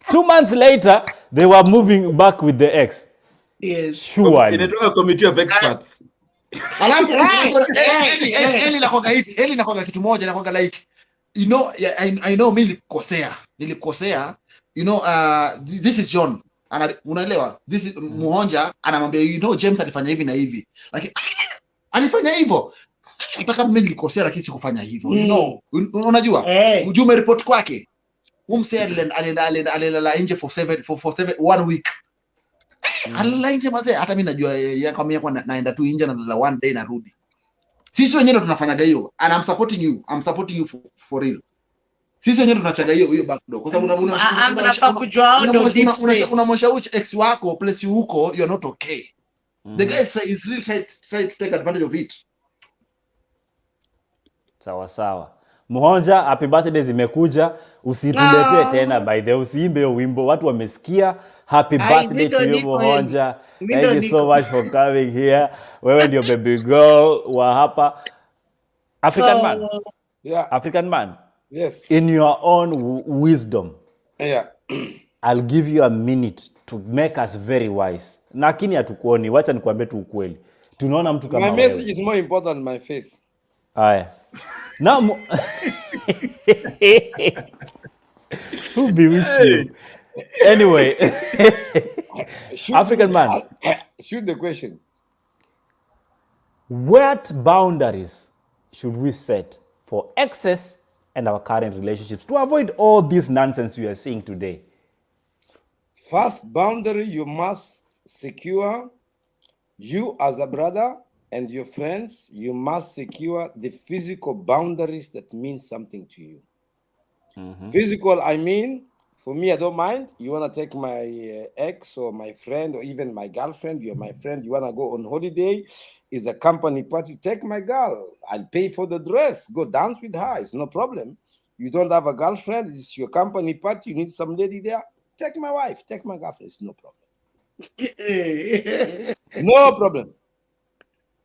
2 months later, they were moving back with the ex. Yes. Surely. Inatoka committee of experts. Alafu Eli nakwanga hivi, Eli nakwanga kitu moja, nakwanga like, you know, I know mimi nilikosea, you know, this is John. Unaelewa? This is Muhonja anamwambia, you know, James alifanya hivi na hivi. Like alifanya hivyo. Nataka mimi nilikosea lakini sikufanya hivyo. You know, unajua? Ujue report kwake. Umse alilala nje for 1 week. Alilala nje mazee, hata mimi najua yakamia kwa naenda tu nje na lala 1 day narudi. Sisi wenyewe tunafanyaga hiyo, and I'm supporting you for real. Sisi wenyewe tunachaga hiyo backdoor kwa sababu unamwonyesha ex wako place huko, you are not okay. The guy is really trying to take advantage of it. Sawa. Muhonja, happy birthday zimekuja. Usituletee tena by the usiimbe hiyo wimbo. Watu wamesikia. Happy birthday to you Muhonja. Thank you so much for coming here. Wewe ndio baby girl wa hapa. African man. Yeah. African man. Yes. In your own wisdom. Yeah. I'll give you a minute to make us very wise. Lakini hatukuoni. Wacha nikwambie tu ukweli. Tunaona mtu kama wewe. My message is more important than my face. Aya. Now, who bewitched you? Anyway, African man. Shoot the question. What boundaries should we set for excess and our current relationships to avoid all this nonsense we are seeing today? First boundary you must secure, you as a brother and your friends, you must secure the physical boundaries that mean something to you. Physical, I mean, for me, I don't mind. You want to take my ex or my friend or even my girlfriend, you're my friend, you want to go on holiday, it's a company party, take my girl. I'll pay for the dress. Go dance with her. It's no problem. You don't have a girlfriend, it's your company party, you need some lady there, take my wife, take my girlfriend. It's no problem. No problem.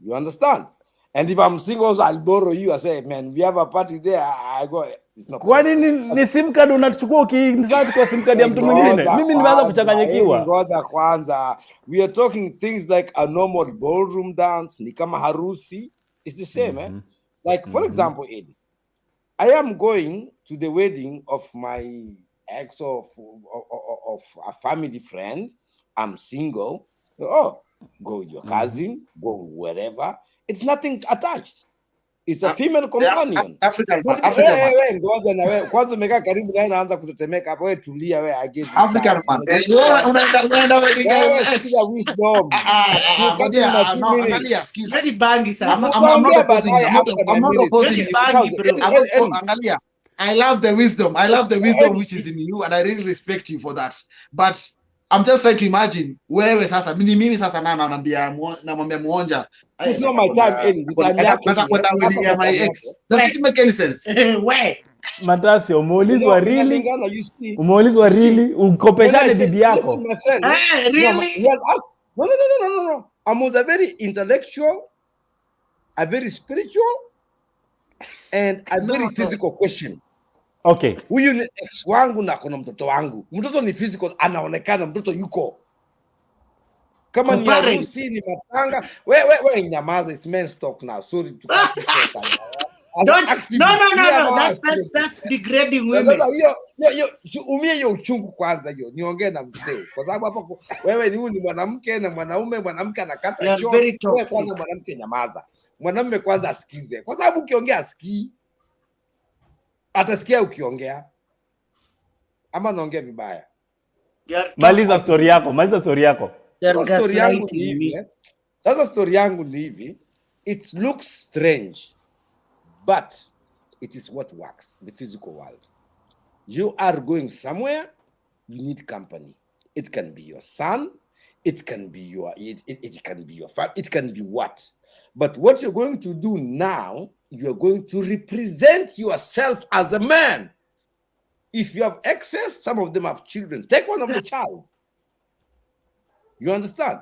You understand? And if I'm single, I'll borrow you. I say, man, we have a party there. I go. It's not. Kwani ni sim card unachukua ukiinsert kwa sim card ya mtu mwingine? Mimi nimeanza kuchanganyikiwa. Ngoja kwanza. We are talking things like a normal ballroom dance, ni kama harusi. It's the same, eh? Like for example, Eddie, I am going to the wedding of my ex of a family friend. I'm single. Oh, go with your cousin, go wherever. It's nothing attached. It's a female companion. African man. Ngoja na wewe kwanza umekaa karibu naye naanza kutetemeka hapo, wewe tulia wewe again. African man. Unaenda wedding wisdom. Angalia, skiza. Very bangi sir. I'm not opposing you. Angalia. I love the wisdom which is in you, and I really respect you for that. But I'm just trying to imagine wewe sasa mimi sasa namwambia Muhonja, it's not my time, Eddie. Nataka wedding ya my ex. Does it make any sense? Where? Matasi, umeulizwa really? Umeulizwa really? Ukopeshane bibi yako? Really? No. I was a very intellectual, a very spiritual, and a very physical question. Okay. Huyu ni ex wangu na kuna mtoto wangu. Mtoto ni physical, anaonekana mtoto yuko. Kama ni harusi ni matanga. Wewe nyamaza, it's men's talk now. Sorry to cut you short. No. That's degrading women. Umie hiyo uchungu kwanza hiyo. Niongee na mzee. Kwa sababu hapo wewe ni mwanamke na mwanamke anakata short. Wewe kwanza mwanamke nyamaza. Mwanamume kwanza asikize. Kwa sababu ukiongea asikii, atasikia ukiongea. Ama naongea vibaya. Maliza story yako. Sasa story yangu ni hivi. It looks strange, but it is what works in the physical world. You are going somewhere, you need company. It can be your son, it can be your family, it can be what. But what you're going to do now, you're going to represent yourself as a man. If you have excess, some of them have children. Take one of the child. You understand?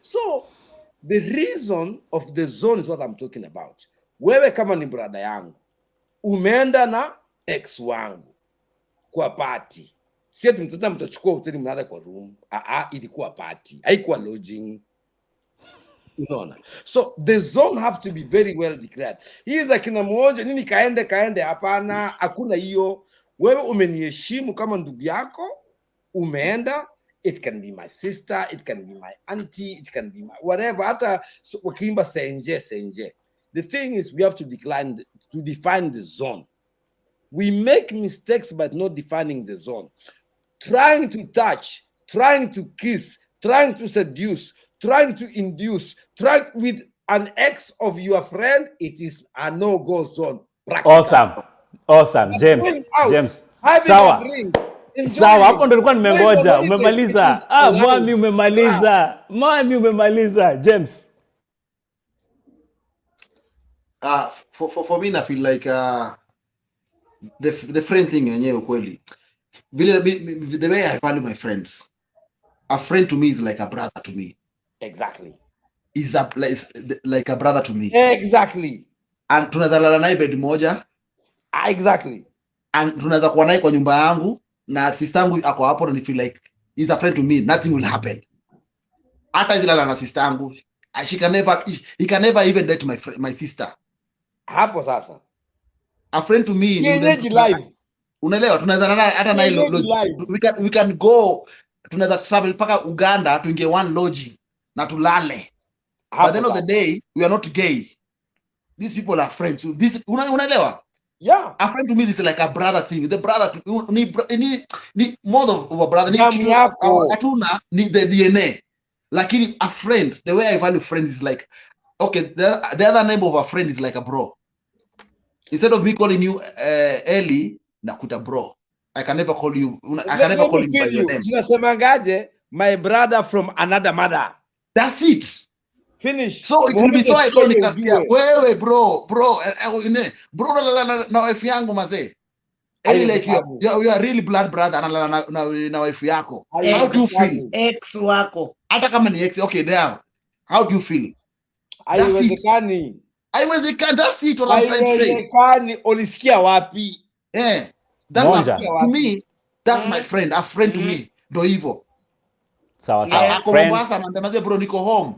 So the reason of the zone is what I'm talking about. wewe kama ni brother yangu umeenda na ex wangu kwa party, si ati mtachukua hoteli mnaenda kwa room. Ilikuwa party, haikuwa lodging. Unaona? So the zone have to be very well declared. Hii za kina mmoja nini kaende, hapana, hakuna hiyo. Wewe umeniheshimu kama ndugu yako, umeenda. It can be my sister, it can be my auntie, it can be my whatever. Hata wakiimba senje. The thing is, we have to define the zone. We make mistakes by not defining the zone. Trying to touch, trying to kiss, trying to seduce, trying to induce, trying with an ex of your friend, it is a no-go zone. Awesome. James. Sawa, hapo ndo nilikuwa nimengoja. Umemaliza. Mwami umemaliza. James. For me, I feel like the friend thing yenyewe kweli. The way I value my friends. A friend to me is like a brother to me. Exactly. Is like a brother to me. Exactly. And tunaweza lala naye bed moja. Exactly. And tunaweza kuwa naye kwa nyumba yangu na sister yangu ako hapo na feel like he's a friend to me, nothing will happen. Hata zilala na sister yangu, he can never even date my sister. Hapo sasa. A friend to me ni live. Unaelewa, tunaweza hata na lodge. We can go, tunaweza travel paka Uganda tuingie one lodge na tulale. By the end of the day, we are not gay. These people are friends. So this unaelewa? Yeah. A friend to me is like a brother thing. The brother ni more of a brother. Atuna ni the DNA. Lakini a friend, the way I value friends is like, okay, the other name of a friend is like a bro. Instead of me calling you Eli, nakuta bro. I can never call you you by your name. Tunasemangaje, my brother from another mother. That's it. Finish. So it will be so ironic nasikia wewe bro na wife yangu mazee. Eli like you are really blood brother analala na wife yako. How do you feel? Ex wako. Hata kama ni ex, okay there. How do you feel? Haiwezekani. That's it what I'm trying to say. Haiwezekani, ulisikia wapi? That's to me, that's my friend, a friend to me. Ndo hivyo. Sawa. Friend. Anambia bro niko home.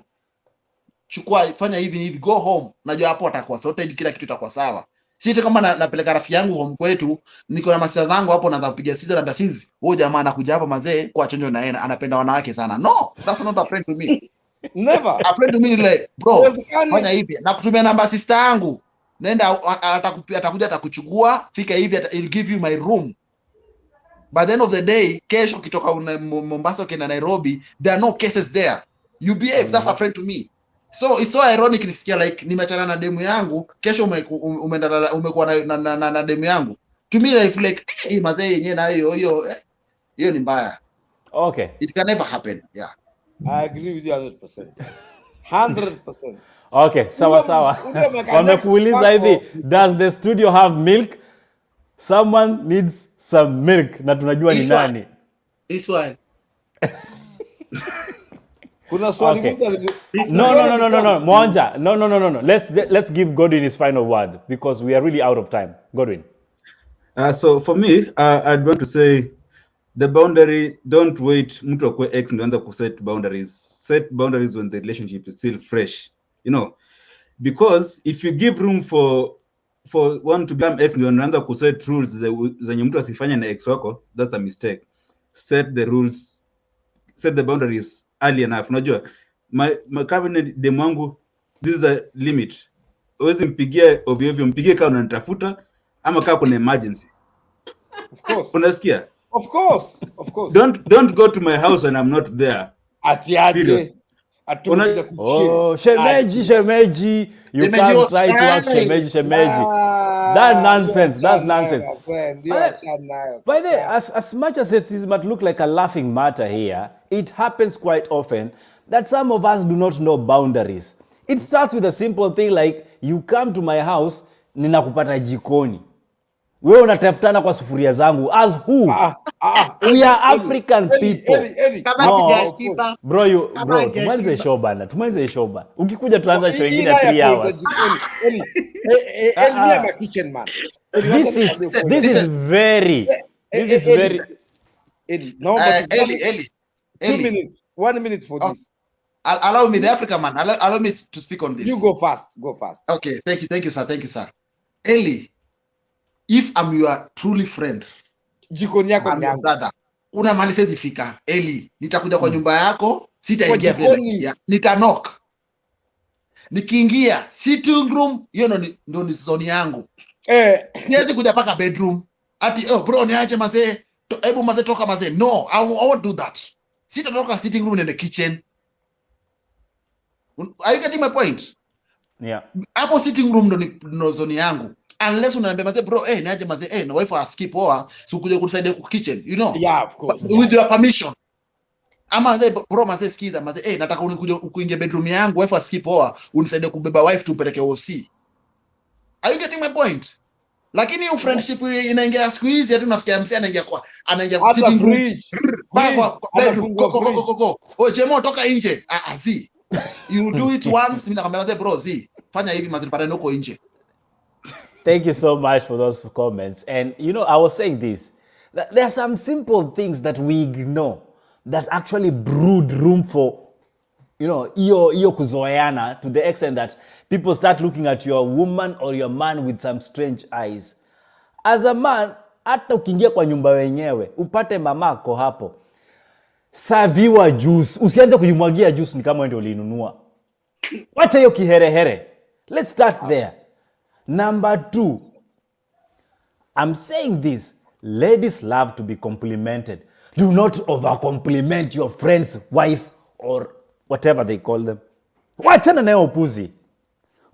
Chukua fanya hivi go home. Najua hapo atakuwa sorted, kila kitu itakuwa sawa. Si kama napeleka rafiki yangu home kwetu, niko na masista zangu hapo naanza kupiga siza na sizi. Wewe jamaa anakuja hapa mazee kwa chonjo na yeye anapenda wanawake sana. No, that's not a friend to me. Never. A friend to me like bro, fanya hivi na kutumia namba sister yangu. Nenda atakuja atakuchukua, fika hivi he'll give you my room. By the end of the day, kesho kitoka Mombasa kenda Nairobi, there are no cases there. You behave, that's a friend to me. So it's so ironic nisikia like nimeachana na demu yangu, kesho umekuwa na demu yangu. To me I feel like mazee yenyewe na hiyo ni mbaya. Okay. It can never happen. Yeah. I agree with you 100%. 100%. Okay, sawa. Wamekuuliza hivi, does the studio have milk? Someone needs some milk. Na tunajua ni nani. This one. Kuna swali No. Mwanja. No. Let's give Godwin his final word because we are really out of time. Godwin. So for me, I'd want to say the boundary, don't wait mtu akue ex ndio anza kuset boundaries. Set boundaries when the relationship is still fresh. You know, because if you give room for one to become ex ndio anaanza kuset rules zenye mtu asifanye na ex wako, that's a mistake. Set the rules, set the boundaries early enough. Unajua my cabinet demu wangu, this is a limit. Uwezi mpigie ovyo, mpigie kama unanitafuta ama kama kuna emergency. Of course. Unasikia? Of course. Don't go to my house when I'm not there. Atiaje. Shemeji. You can't try to ask shemeji. That's nonsense. By the way, as much as it might look like a laughing matter here, it happens quite often that some of us do not know boundaries. It starts with a simple thing like, you come to my house, ninakupata jikoni. Wewe unatafutana kwa sufuria zangu. As who? We are African people. Kama No. sijashiba. Bro, Kama tumalize hajashiba. show bana. Tumalize show bana. Ukikuja tuanze show ingine 3 hours. Eli, my kitchen man. This is very Eli, no, Eli. 2 minutes. 1 minute for this. Allow me, the African man. Allow me to speak on this. You go fast. Okay, thank you, sir. Eli, if I'm your truly friend, jikoni yako I'm your brother, una mali sezi fika. Eli, nitakuja kwa nyumba yako, sitaingia vile. Nita knock. Nikiingia sitting room, hiyo ndo ni zone yangu. Siwezi kuja paka bedroom. Ati bro niache mazee, hebu mazee toka mazee. No, I won't do that. Sitatoka sitting room in the kitchen. Are you getting my point? Yeah. Hapo sitting room ndo zone yangu. Unless unaniambia mazee bro, niaje mazee, na wife askip or sikuje kunisaidia kwa kitchen, you know? Yeah, of course. With your permission. Ama mazee bro mazee sikiza mazee, nataka unikuje kuingia bedroom yangu, wife askip or unisaidie kubeba wife tumpeleke OC. Are you getting my point? Lakini hiyo friendship inaingia siku hizi hata unasikia msee anaingia kwa sitting room. Kwa bedroom. Go. Jemo toka nje. Zi. You do it once, mimi nakwambia mazee bro, zi. Fanya hivi mazee patane huko nje. Thank you so much for those comments. And you know, I was saying this, that there are some simple things that we ignore that actually brood room for, you know, iyo kuzoeana, to the extent that people start looking at your woman or your man with some strange eyes. As a man, hata ukiingia kwa nyumba wenyewe, upate mamako hapo, saviwa juice, usianze kujimwagia juice ni kama ndio ulinunua. Wacha hiyo kiherehere. Let's start there. Number 2, I'm saying this, ladies love to be complimented. Do not over-compliment your friend's wife or whatever they call them. Wachana na hiyo upuzi.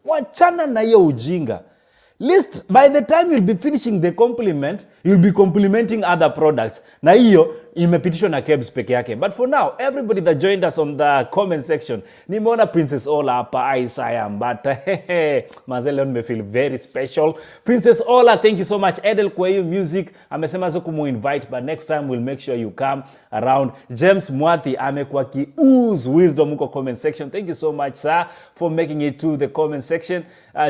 Wachana na hiyo ujinga. Least by the time you'll be finishing the compliment, you'll be complimenting other products. Na hiyo imepitishwa na Kebs peke yake. But for now, everybody that joined us on the comment section, nimeona Princess Ola hapa, Isaiah Mbata. Mazee leo nimefeel very special. Princess Ola, thank you so much. Edel kwa hiyo music, amesema zo kumu-invite, but next time we'll make sure you come around. James Mwati amekuwa ki-ooze wisdom huko comment section. Thank you so much, sir, for making it to the comment section.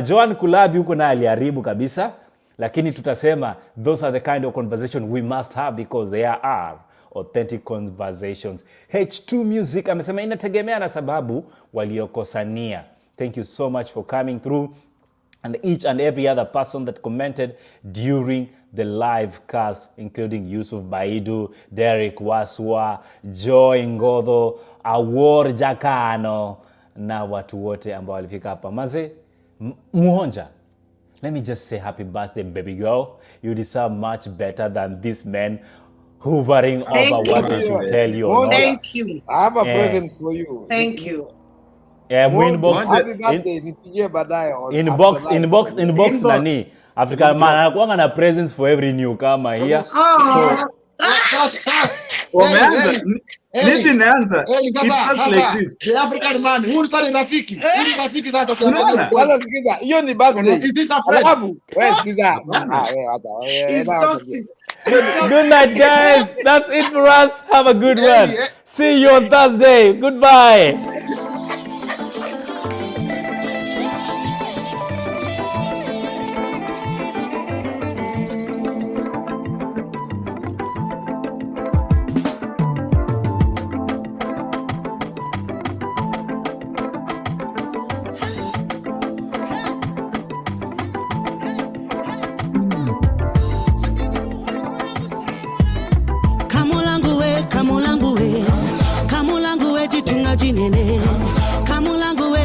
Joan Kulabi huko na aliharibu kabisa. Lakini tutasema, those are the kind of conversation we must have because they are authentic conversations. H2 Music amesema inategemea na sababu waliokosania. Thank you so much for coming through, and each and every other person that commented during the live cast, including Yusuf Baidu, Derek Waswa, Joy Ngodho, Awor Jakano, na watu wote ambao walifika hapa. Maze, Muhonja, let me just say happy birthday, baby girl. You deserve much better than this man hovering over what they should tell you. Well, Thank you. I have a present for you. Thank you. Yeah, inbox. Happy birthday, nipigie baadaye on Inbox nani? African man anakuanga na presents for every newcomer here. Wameanza. Nini inaanza? Eli sasa the African man, huyu sasa rafiki. Huyu rafiki sasa ukiangalia. Wala sikiza, hiyo ni birthday. Is this a friend? Alafu, wewe sikiza. He's toxic. Good night, guys. That's it for us. Have a good one. See you on Thursday. Goodbye. Jinene kamulangu we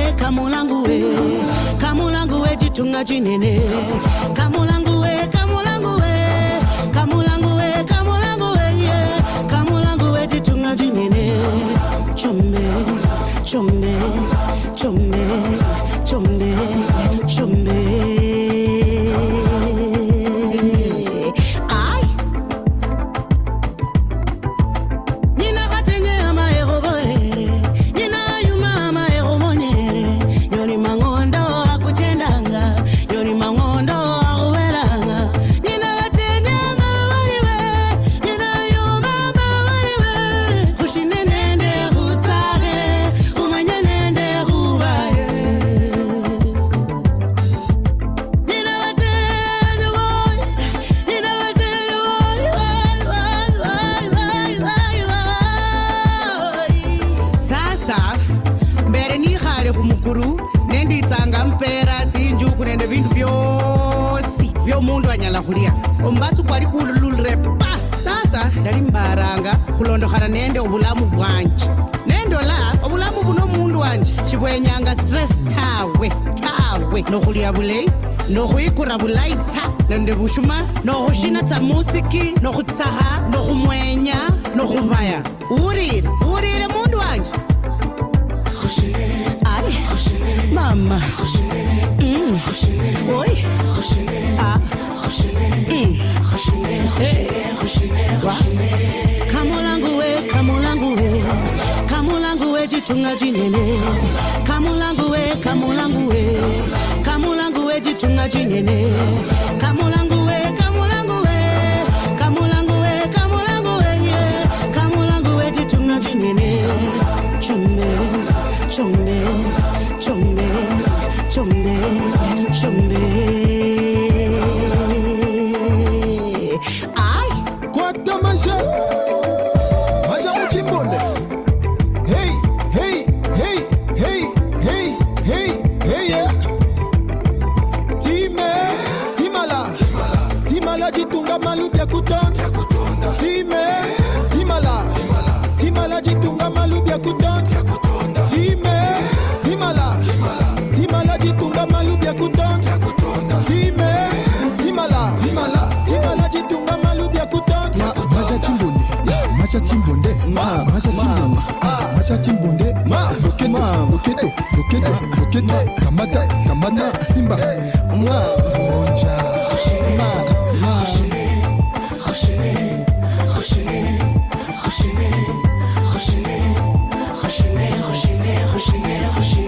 yeah kamulangu we jitunga jinene chombe chombe chombe chombe chombe ay nina katenge ama eroboe nina yuma ama eromonyere yoni mangondo akutendanga yoni mangondo akuwelanga nina sasa mbere nikhale khumukuru nenditsanga mpera tsinjuku nende bindu byosi byomundu anyala khulia ombasu kwali kululule pa sasa ndali mbaranga khulondokhana nende obulamu bwanje nendola obulamu buno mundu wanje shibwenyanga stress tawe nokhulia bulei nokhwikura bulaitsa nende bushuma nokhushina tsa musiki nokhutsaha nokhumwenya nokhubaya urire mundu wanje ay mama oy kamulangu we jitunga jinene kamulangu we jitunga jinene kamulangu we jitunga jinene chombe ay kwata maja muchimbonde hey timala jitunga malu bya kutonda timala jitunga malu bya kutonda timala jitunga malu bya kutonda timala jitunga malu bya kutonda macha chimbonde loketo kamata simba onja Khashine